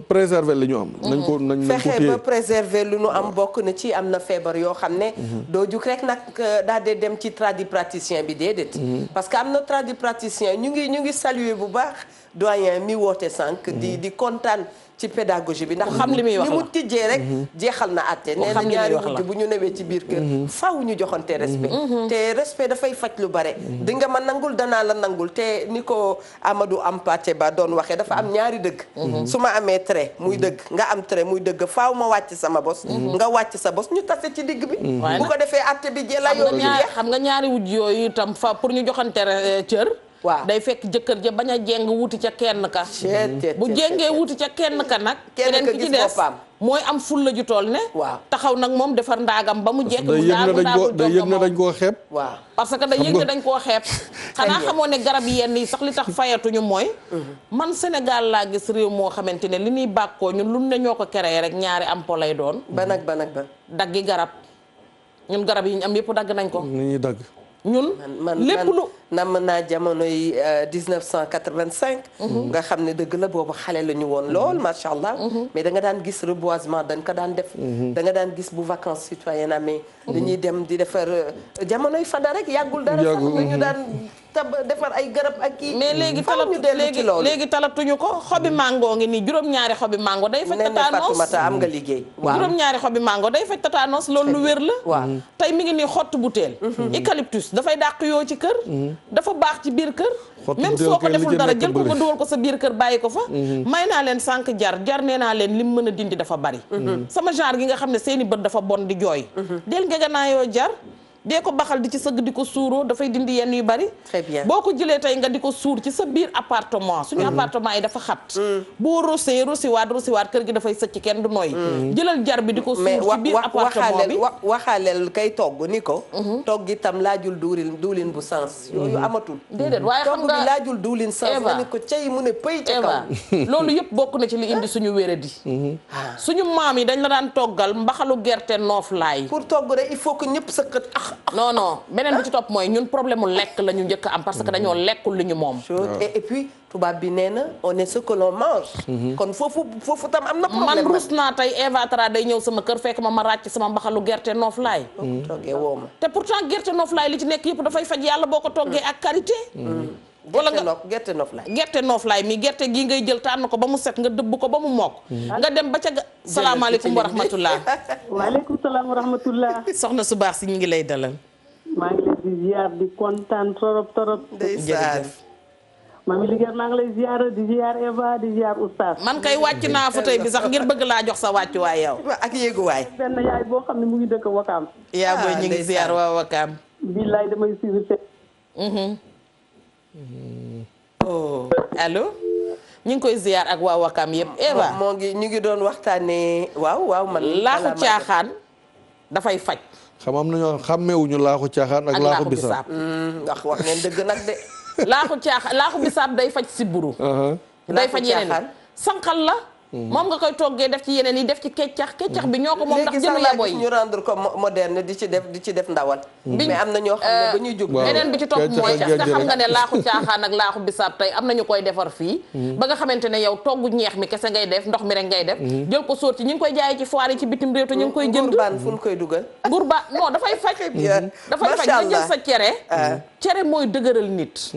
préserver li ñu am. nañ ko fexe ba préserver lu ñu am bokk na ci am na feebar yoo xam ne. doo jug rek nag daal di dem ci tradipraticien bi déedéet. parce que am na tradipraticien ñu ngi saluer bu baax doyen mi woote sànq. di kontaan. ci pédagogie bi ndax xam li muy wax ni mu tijjee rek jeexal na àtte nee na ñaari wujj bu ñu newee ci biir kër faaw ñu joxante respect te respect dafay faj lu bare di nga ma nangul danaa la nangul te ni ko Amadou Ampaté Ba doon waxee dafa am ñaari dëgg su ma amee trait muy dëgg nga am trait muy dëgg faaw ma wàcc sama bos nga wàcc sa bos ñu tase ci digg bi bu ko defee àtte bi la yoon xam nga ñaari wujj yooyu itam fa pour ñu joxante cër waaw day fekk jëkkër ja bañ a jéng wuti ca kenn ka bu jéngee wuti ca kenn ka nag keneen ki ci des mooy am fulla ju tool ne taxaw nag moom defar ndaagam ba mu jekk mu ndaagul day yëg ne dañ koo xeeb waaw parce que day yëg ne dañ koo xeeb xanaa xamoo ne garab yenn yi sax li tax fayatuñu mooy man Sénégal laa gis réew moo xamante ne li ñuy bàkkoo ñun lu ne ñoo ko créé rek ñaari ampo lay doon ba daggi garab ñun garab yi ñu am yëpp dagg nañ ko ni ñuy dagg ñun lépp lu nam naa jamonoy 1985 nga xam ne dëgg la boobu xale la ñu woon lool macha allah mais da nga daan gis reboisement dañ ko daan def da nga daan gis bu vacances citoyennes amee dañuy dem di defar jamonoy fada rek yàggul dara sax ñu daan defar ay garab ak kii mais léegi talatuñu ko xobi mango ngi nii juróom-ñaari xobi mango day faj tétanos Fatoumata am nga liggéey juróom-ñaari xobi mango day faj tétanos loolu lu wér la waaw tey mi ngi nii xottu butéel eucalyptus dafay dàq yoo ci kër dafa baax ci biir kër même soo ko deful dara jël ko nga dugal ko sa biir kër bàyyi ko fa may naa leen sànq jar nee naa leen lim mën a dindi dafa bari sama genre gi nga xam ne seeni bët dafa bon di jooy del ngeganaayoo jar dee ko baxal di ci sëgg di ko suuroo dafay dindi yenn yu bari très bien boo ko jëlee tey nga di ko suur ci sa biir appartement suñu appartement yi dafa xat boo rosiwaat kër gi dafay sëcc kenn du nooy jëlal jar bi di ko suur ci biir appartement bi waxaaleel kay togg ni ko togg itam laajul duulin bu sens yooyu amatul déedéet waaye xam nga togg bi laajul duulin sens nga ni ko cay mu ne pëy ca kaw loolu yëpp bokk na ci li indi suñu wéradi suñu maam yi dañ la daan toggal mbaxalu gerte noof laay pour togg rek il faut que ñëpp sëqat non beneen bi ci topp mooy ñun problème mu lekk la ñu njëkk am parce que dañoo lekkul li ñu moom et puis tubaab bi nee na on est ce que l'on mange kon foofu tam am na problème man rus naa tey Eva Tra day ñëw sama kër fekk ma ràcc sama mbaxalu gerte noof laay toggee woo ma te pourtant gerte noof laay li ci nekk yëpp dafay faj yàlla boo ko toggee ak karité wala nga gerte noof laay mi gerte gii ngay jël tànn ko ba mu set nga dëbb ko ba mu mokk nga dem ba ca salaamaaleykum wa rahmatullah waaleykum salaam wa rahmatullah soxna su baax si ñu ngi lay dalal maa ngi lay di ziar di kontaan torop ndeysaan maa ngi liggéey maa ngi lay ziar di ziar Eva di ziar oustaz man kay wàcc naa fa tey bi sax ngir bëgg laa jox sa wàccuwaay yow ak yéeguwaay benn yaay boo xam ne mu ngi dëkk Wakaam yaa booy ñu ngi ziar waa Wakaam billaay damay suivre allo ñu ngi koy ziar ak waa Wakaam yëpp Eva ñu ngi doon waxtaanee waaw man laaxu caaxaan dafay faj xam am nañoo xàmmewuñu laaxu caaxaan ak laaxu bisaab ndax wax ngeen dëgg nag de laaxu bisaab day faj siburu day faj yeneen sànqal la moom nga koy toggee def ci yeneen yi def ci keccax bi ñoo ko moom ndax jënd ya boy ñu rendre ko moderne di ci def ndawal mais am na ñoo xam ne ba ñuy jóg beneen bi ci topp mooy nga xam nga ne laaxu caaxaan ak laaxu bisaab tey am nañu koy defar fii ba nga xamante ne yow togg ñeex mi kese ngay def ndox mi rek ngay def jël ko sotti ñu ngi koy jaayee ci foire yi ci bitim réew te ñu ngi koy jënd ngurbaan fu ñu koy dugal ngurbaan non dafay faj nga jël sa cere mooy dëgëral nit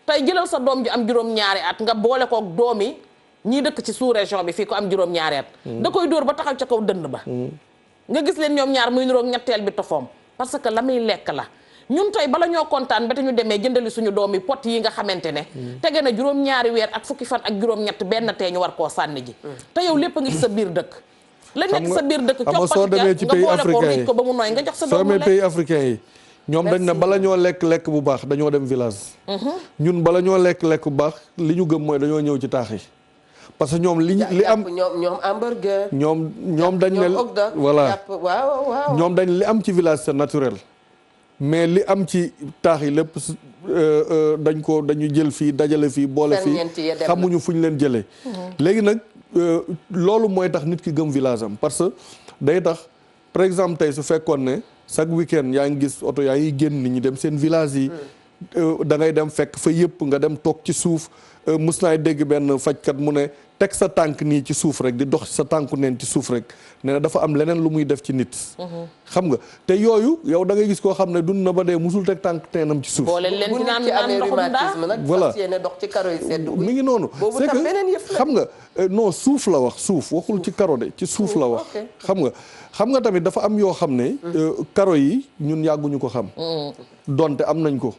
tey jëlal sa doom ji am juróom-ñaari at nga boole ko doomi ñii dëkk ci sous région bi fii ko am juróom-ñaari at da koy dóor ba taxaw ca kaw dënd ba nga gis leen ñoom ñaar muy niroog ñetteel bi tofoom parce que la muy lekk la ñun tey bala ñoo kontaan ba te ñu demee jëndali suñu doom yi pot yi nga xamante ne tege na juróom-ñaari weer ak fukki fan ak juróom-ñett benn tee ñu war koo sànni ji te yow lépp ngi ci sa biir dëkk la nekk sa biir dëkk soo demee ci pays africain yi ko ba mu nooy nga jox sa doom soo demee pays africain yi ñoom dañ ne bala ñoo lekk bu baax dañoo dem village ñun bala ñoo lekk bu baax li ñu gëm mooy dañoo ñëw ci taax yi parce que ñoom li am ñoom hamburger ñoom dañ ne voilà ñoom dañ li am ci village c'est naturel mais li am ci taax yi lépp dañu jël fii dajale fii boole fii xamuñu fu ñu leen jëlee léegi nag loolu mooy tax nit ki gëm village am parce que day tax par exemple tey su fekkoon ne chaque week-end yaa ngi gis oto yaa ngi génn nit ñi dem seen village yi da ngay dem fekk fa yëpp nga dem toog ci suuf mus naay dégg benn fajkat mu ne teg sa tànk nii ci suuf rek di dox sa tànku neen ci suuf rek nee na dafa am leneen lu muy def ci nit xam nga te yooyu yow da ngay gis koo xam ne dund na ba dee musul teg tànk teenam ci suuf voilà mi ngi noonu c'est que xam nga non suuf la wax suuf waxul ci karo de ci suuf la wax xam nga tamit dafa am yoo xam ne karo yi ñun yàgguñu ko xam donte am nañ ko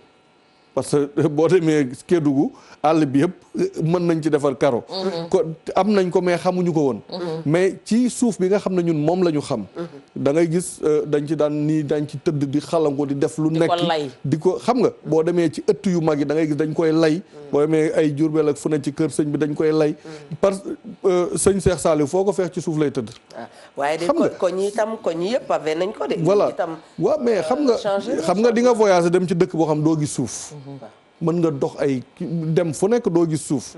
parce que boo demee Kédougou àll bi yëpp mën nañ ci defar karo ko am nañ ko mais xamuñu ko woon mais ci suuf bi nga xam ne ñun moom la ñu xam da ngay gis dañ ci daan nii dañ ci tëdd di xalango di def lu nekk di ko xam nga boo demee ci ëtt yu mag yi da ngay gis dañ koy lay boo demee ay Jurbel ak fu ne ci kër sëñ bi dañ koy lay parce que sëñ Cheikh Saliou foo ko feex ci suuf lay tëdd waaye de koñ yi itam koñ yi yëpp pavé nañ ko de voilà waaw mais xam nga di nga voyager dem ci dëkk boo xam doo gis suuf mën nga dox ay dem fu nekk doo gis suuf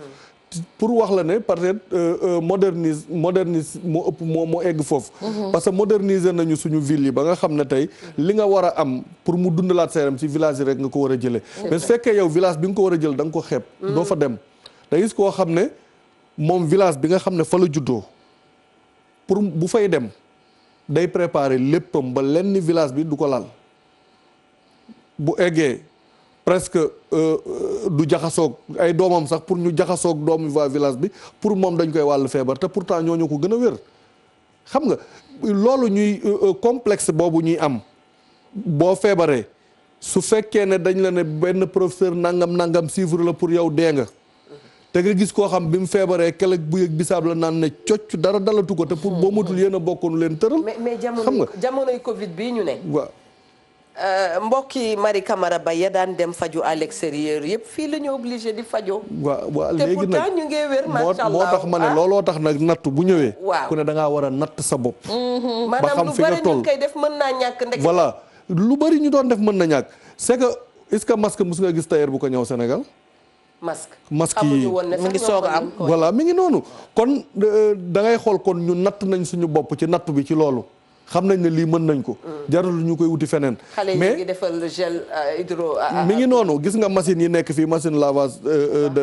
pour wax la ne peut-être modernise moo ëpp moo egg foofu parce que moderniser nañu suñu ville yi ba nga xam ne tey li nga war a am pour mu dundalaat seeram ci village yi rek nga ko war a jëlee mais su fekkee yow village bi nga ko war a jël da nga ko xeeb doo fa dem da gis koo xam ne moom village bi nga xam ne fa la juddoo pour bu fay dem day préparer léppam ba lenn village bi du ko laal bu eggee presque du jaxasoog ay doomam sax pour ñu jaxasoog doomu waa village bi pour moom dañ koy wàllu feebar te pourtant ñooñu ko gën a wér xam nga loolu ñuy complexe boobu ñuy am boo feebaree su fekkee ne dañ la ne benn professeur nangam suivre la pour yow dee nga te nga gis koo xam bi mu feebaree keleg bu yëg bisaab la naan ne cocc dara dalatu ko te pour boo matul yéen a bokkoonu leen tëral mais xam nga jamonoy Covid bii ñu ne waaw mbokki Marie Camara Ba ya daan dem faju à l'extérieur yëpp fii la ñu obligé di fajoo. waaw te léegi pourtant nag ñu ngi wér macha allah moo tax ma ne looloo tax nag natt bu ñëwee. waaw ku ne da ngaa war a natt sa bopp. ba xam maanaam lu fi nga bari toll ñu koy def mën naa ñàkk ndek. voilà lu bari ñu doon def mën na ñàkk c'est que est-ce que masque mus nga gis tailleur bu ko ñëw Sénégal. masque yi mi ngi soog a am. voilà mi ngi noonu kon da ngay xool kon ñu natt nañ suñu bopp ci natt bi ci loolu. xam nañ ne lii mën nañ ko jarul ñu koy wuti feneen mais ngi defal gel hydro mi ngi noonu gis nga machine yi nekk fii machine lavage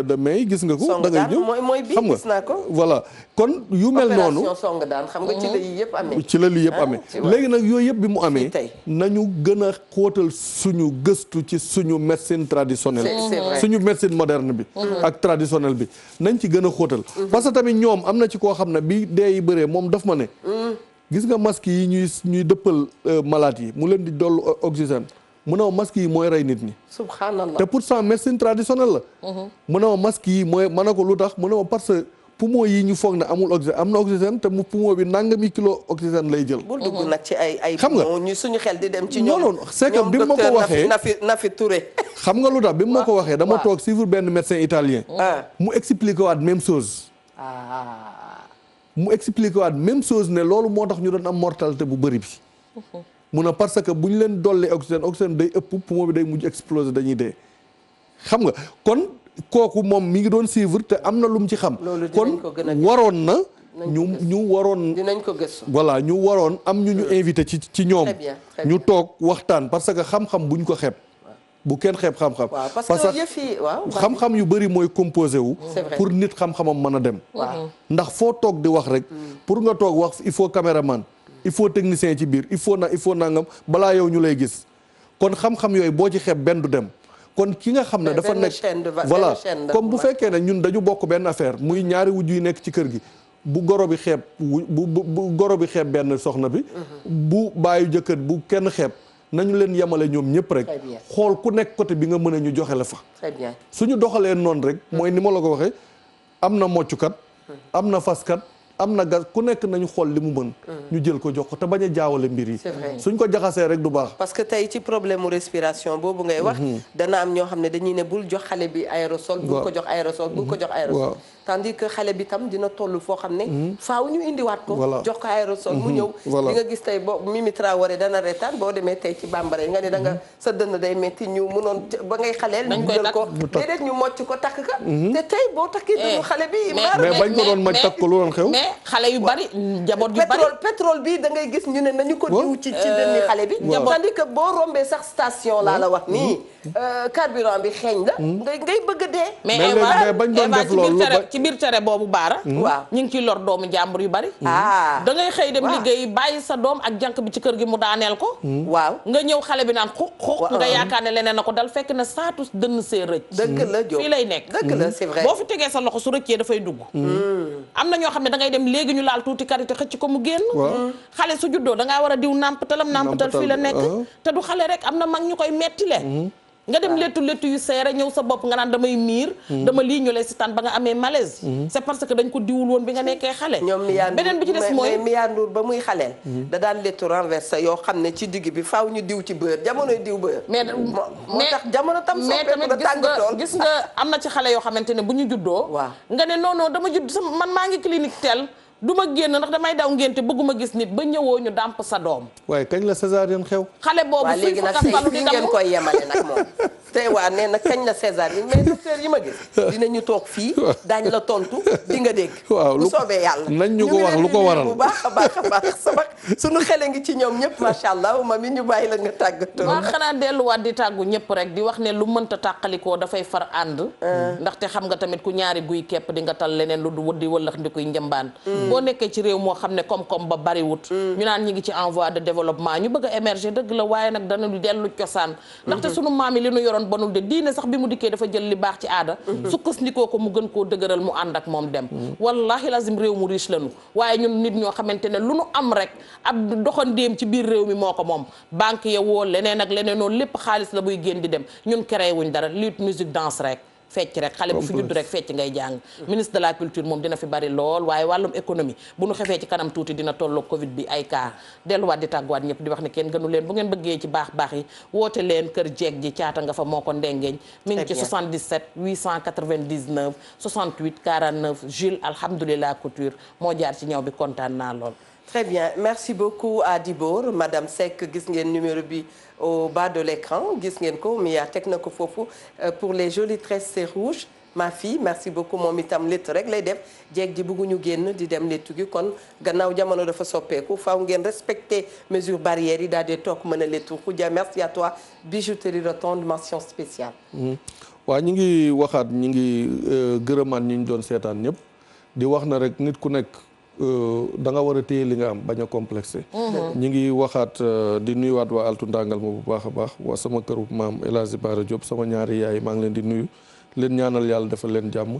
de main yi gis nga ko da ngay ñëw mooy bi xam nga gis naa ko voilà kon yu mel noonu opération song daan xam nga ci la lii yëpp amee ci la lii yëpp amee léegi nag yooyu yëpp bi mu amee nañu gën a xóotal suñu gëstu ci suñu médecine traditionnelle suñu médecine moderne bi ak traditionnelle bi nañ ci gën a xóotal parce que tamit ñoom am na ci koo xam ne bi dee yi bëree moom daf ma ne gis nga masque yi ñuy dëppal malade yi mu leen di dollu oxygène mu ne ma masque yi mooy rey nit ñi subhanallah te pourtant médecine traditionnelle la mu ne ma masque yi mooy ma ne ko lu tax mu ne ma parce que poumon yi ñu foog ne amul oxygène am na oxygène te mu poumon bi nangami kilo oxygène lay jël bul dugg nag ci ay xam nga ñu suñu xel di dem ci ñoom non c'est que bi mu ma ko waxee Nafi Touré xam nga lu tax bi mu ma ko waxee dama toog suivre benn médecin italien mu expliqué waat même chose mu expliqué waat même chose ne loolu moo tax ñu doon am mortalité bu bëri bi mun a parce que bu ñu leen dolli oxygène day ëpp poumon bi day mujj exploser dañuy dee xam nga kon kooku moom mi ngi doon suivre te am na lu mu ci xam kon waroon na ñu waroon dinañ ko gëstu voilà ñu waroon am ñu invité ci ñoom ñu toog waxtaan parce que xam-xam buñ ko xeeb bu kenn xeeb xam-xam parce que yëf yi waaw xam-xam yu bëri mooy composé wu pour nit xam-xamam mën a dem ndax foo toog di wax rek pour nga toog wax il faut caméraman il faut technicien ci biir il faut nangam balaa yow ñu lay gis kon xam-xam yooyu boo ci xeeb benn du dem kon ki nga xam ne dafa nekk voilà comme bu fekkee ne ñun dañu bokk benn affaire muy ñaari wujj yu nekk ci kër gi bu goro bi xeeb bu goro bi xeeb benn soxna bi bu baayu jëkkër bu kenn xeeb nañu leen yemale ñoom ñëpp rek xool ku nekk côté bi nga mën a ñu joxe la fa suñu doxalee noonu rek mooy ni ma la ko waxee am na moccukat am na faskat am na gas ku nekk nañu xool li mu mën ñu jël ko jox ko te bañ a jaawale mbir yi suñ ko jaxasee rek du baax parce que tey ci problème mu respiration boobu ngay wax dana am ñoo xam ne dañuy ne bul jox xale bi aérosol bul ko jox aérosol bul ko jox aérosol tandis que xale bi tam dina toll foo xam ne faaw ñu indiwaat ko jox ko aérosol mu ñëw li nga gis tey boo Mimi Traoré dana retaan boo demee tey ci bambara yi nga ne da nga sa dënn day metti ñu mënoon ba ngay xaleel ñu jël ko déedéet ñu mocc ko takk ka te tey boo takkee dënnu xale bi mais bañ ko doon maj takk ko lu doon xew xale yu bari njaboot yu bari pétrole bi da ngay gis ñu ne nañu ko diw ci dënni xale bi tandis que boo rombee sax station laa la wax nii carburant bi xeeñ la ngay bëgg a dee mais bañ doon def loolu ci biir tere boobu baara waaw ñu ngi ciy lor doomu jàmbur yu bari da ngay xëy dem liggéey bàyyi sa doom ak jànk bi ci kër gi mu daaneel ko waaw nga ñëw xale bi naan xux nga yaakaar ne leneen na ko dal fekk na saatu dënn see rëcc dëgg la Diop fii lay nekk dëgg la c'est vrai boo fi tegee sa loxo su rëccee dafay dugg am na ñoo xam ne da ngay dem léegi ñu laal tuuti karité xëcc ko mu génn xale su juddoo da ngaa war a diw nàmpatalam nàmpatal fii la nekk te du xale rek am na mag ñu koy metti le nga dem lettu yu seere ñëw sa bopp nga naan damay miir dama lii ñu lay sitaan ba nga amee malaise c'est parce que dañ ko diwul woon bi nga nekkee xale beneen bi ci des mooy Mia Ndour ba muy xaleel da daan lettu renversé yoo xam ne ci digg bi faaw ñu diw ci beurre jamonoy diw beurre moo tax jamono tam mais tamit gis nga am na ci xale yoo xamante ne bu ñu juddoo waaw nga ne non dama judd sama man maa ngi clinique tel du ma génn ndax damay daw ngénte bëgguma gis nit ba ñëwoo ñu dàmp sa doom waaye kañ la césarienne xew xale boobu léegi nag fii ngeen koy yemale nag moom tey waa nee na kañ la césarienne mais docteur yi ma gis dinañu toog fii daañ la tontu di nga dégg waaw bu soobee yàlla nañ ñu ko wax lu ko waral bu baax a baax sama suñu xele ngi ci ñoom ñëpp macha allah mami ñu bàyyi la nga tàggatoo waa xanaa delluwaat di tàggu ñëpp rek di wax ne lu mënta tàqalikoo dafay far ànd ndaxte xam nga tamit ku ñaari guy kepp di nga tal leneen lu du wëddi wëllax ndi koy njambaan boo nekkee ci réew moo xam ne koom-koom ba bariwut ñu naan ñi ngi ci en voie de développement ñu bëgg a émerger dëgg la waaye nag dana dellu cosaan ndaxte sunu maam yi li nu yoroon bonul de diine sax bi mu dikkee dafa jël li baax ci aada sukkandikoo ko mu gën koo dëgëral mu ànd ak moom dem wallahi lazim réew mu riche lañu waaye ñun nit ñoo xamante ne lu nu am rek ab doxandéem ci biir réew mi moo ko moom banque ya woo leneen ak leneen noonu lépp xaalis la buy génn di dem ñun créé wuñ dara lutte musique danse rek fecc rek xale bu fi judd rek fecc ngay jàng ministre de la culture moom dina fi bari lool waaye wàllum économie bu nu xefee ci kanam tuuti dina tolloo covid bi ay cas delluwaat di tàgguwaat ñëpp di wax ne kenn gënu leen bu ngeen bëggee ci baax yi woote leen kër jeeg ji caata nga fa moo ko ndengeeñ mi ngi ci 77 899 68 49 Jules alhamdulilah couture moo jaar ci ñëw bi kontaan naa lool. Très bien merci beaucoup à Dibor madame Seck gis ngeen numéro bi au bas de l'écran gis ngeen ko Mia teg na ko foofu pour les jolies tresses c'est rouge ma fille merci beaucoup moom itam létt rek lay def jeeg ji bëgguñu génn di dem léttu gi kon gannaaw jamono dafa soppeeku faaw ngeen respecter mesures barrières yi daal di toog mën a léttu Khoudia merci à toi bijouterie rotonde mention spéciale. waaw ñi ngi waxaat ñi ngi gërëmaan ñi ñu doon seetaan ñëpp di wax na rek nit ku nekk. da nga war a téye li nga am bañ a complexé ñi ngi waxaat di nuyuwaat waa altu ndàngal ma bu baax a baax waa sama këru maam El Hadji Bara Diop sama ñaari yaay maa ngi leen di nuyu leen ñaanal yàlla defal leen jàmm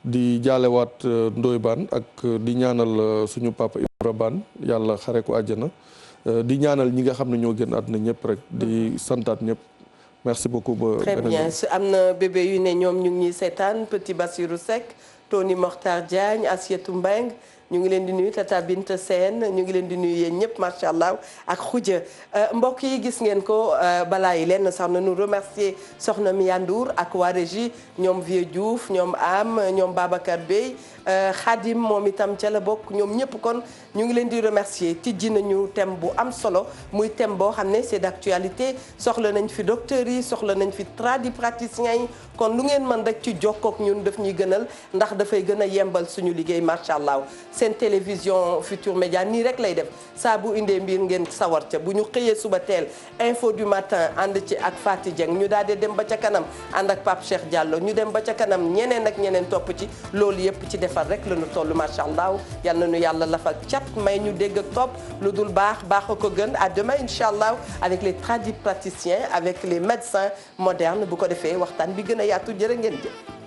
di jaalewaat Ndoye Bane ak di ñaanal suñu papa Ibra Bane yàlla xare ko àjjana di ñaanal ñi nga xam ne ñoo génn àdduna ñëpp rek di santaat ñëpp merci beaucoup ba très bien am na bébé yu ne ñoom ñu ngi ñuy seetaan Petit Bassirou Seck Tony Mortar Diagne Assietou Mbeng ñu ngi leen di nuyu Tata Binte Sène ñu ngi leen di nuyu yéen ñëpp macha allah ak Khoudia mbokk yi gis ngeen ko balaa yi leen sax na nu remercier soxna Mia Ndour ak waa régie ñoom Vieux Diouf ñoom Am ñoom Babacar Bey Khadim moom itam ca la bokk ñoom ñëpp kon ñu ngi leen di remercier tijji nañu thème bu am solo muy thème boo xam ne c'est d'actualité soxla nañ fi docteurs yi soxla nañ fi tradipraticiens yi kon lu ngeen mën rek ci jokkook ñun daf ñuy gënal ndax dafay gën a yembal suñu liggéey macha allah. seen télévision Futur Média nii rek lay def saa bu indee mbir ngeen sawar ca bu ñu xëyee suba teel info du matin ànd ci ak Fatou Dieng ñu daal di dem ba ca kanam ànd ak Pape Cheikh Diallo ñu dem ba ca kanam ñeneen ak ñeneen topp ci loolu yëpp ci defar rek la ñu toll macha allah yal na nu yàlla lafal cat may ñu dégg ak topp lu dul baax baax a ko gën à demain incha allah avec les tradipraticiens avec les médecins modernes bu ko defee waxtaan bi gën a yaatu jërë ngeen jëf.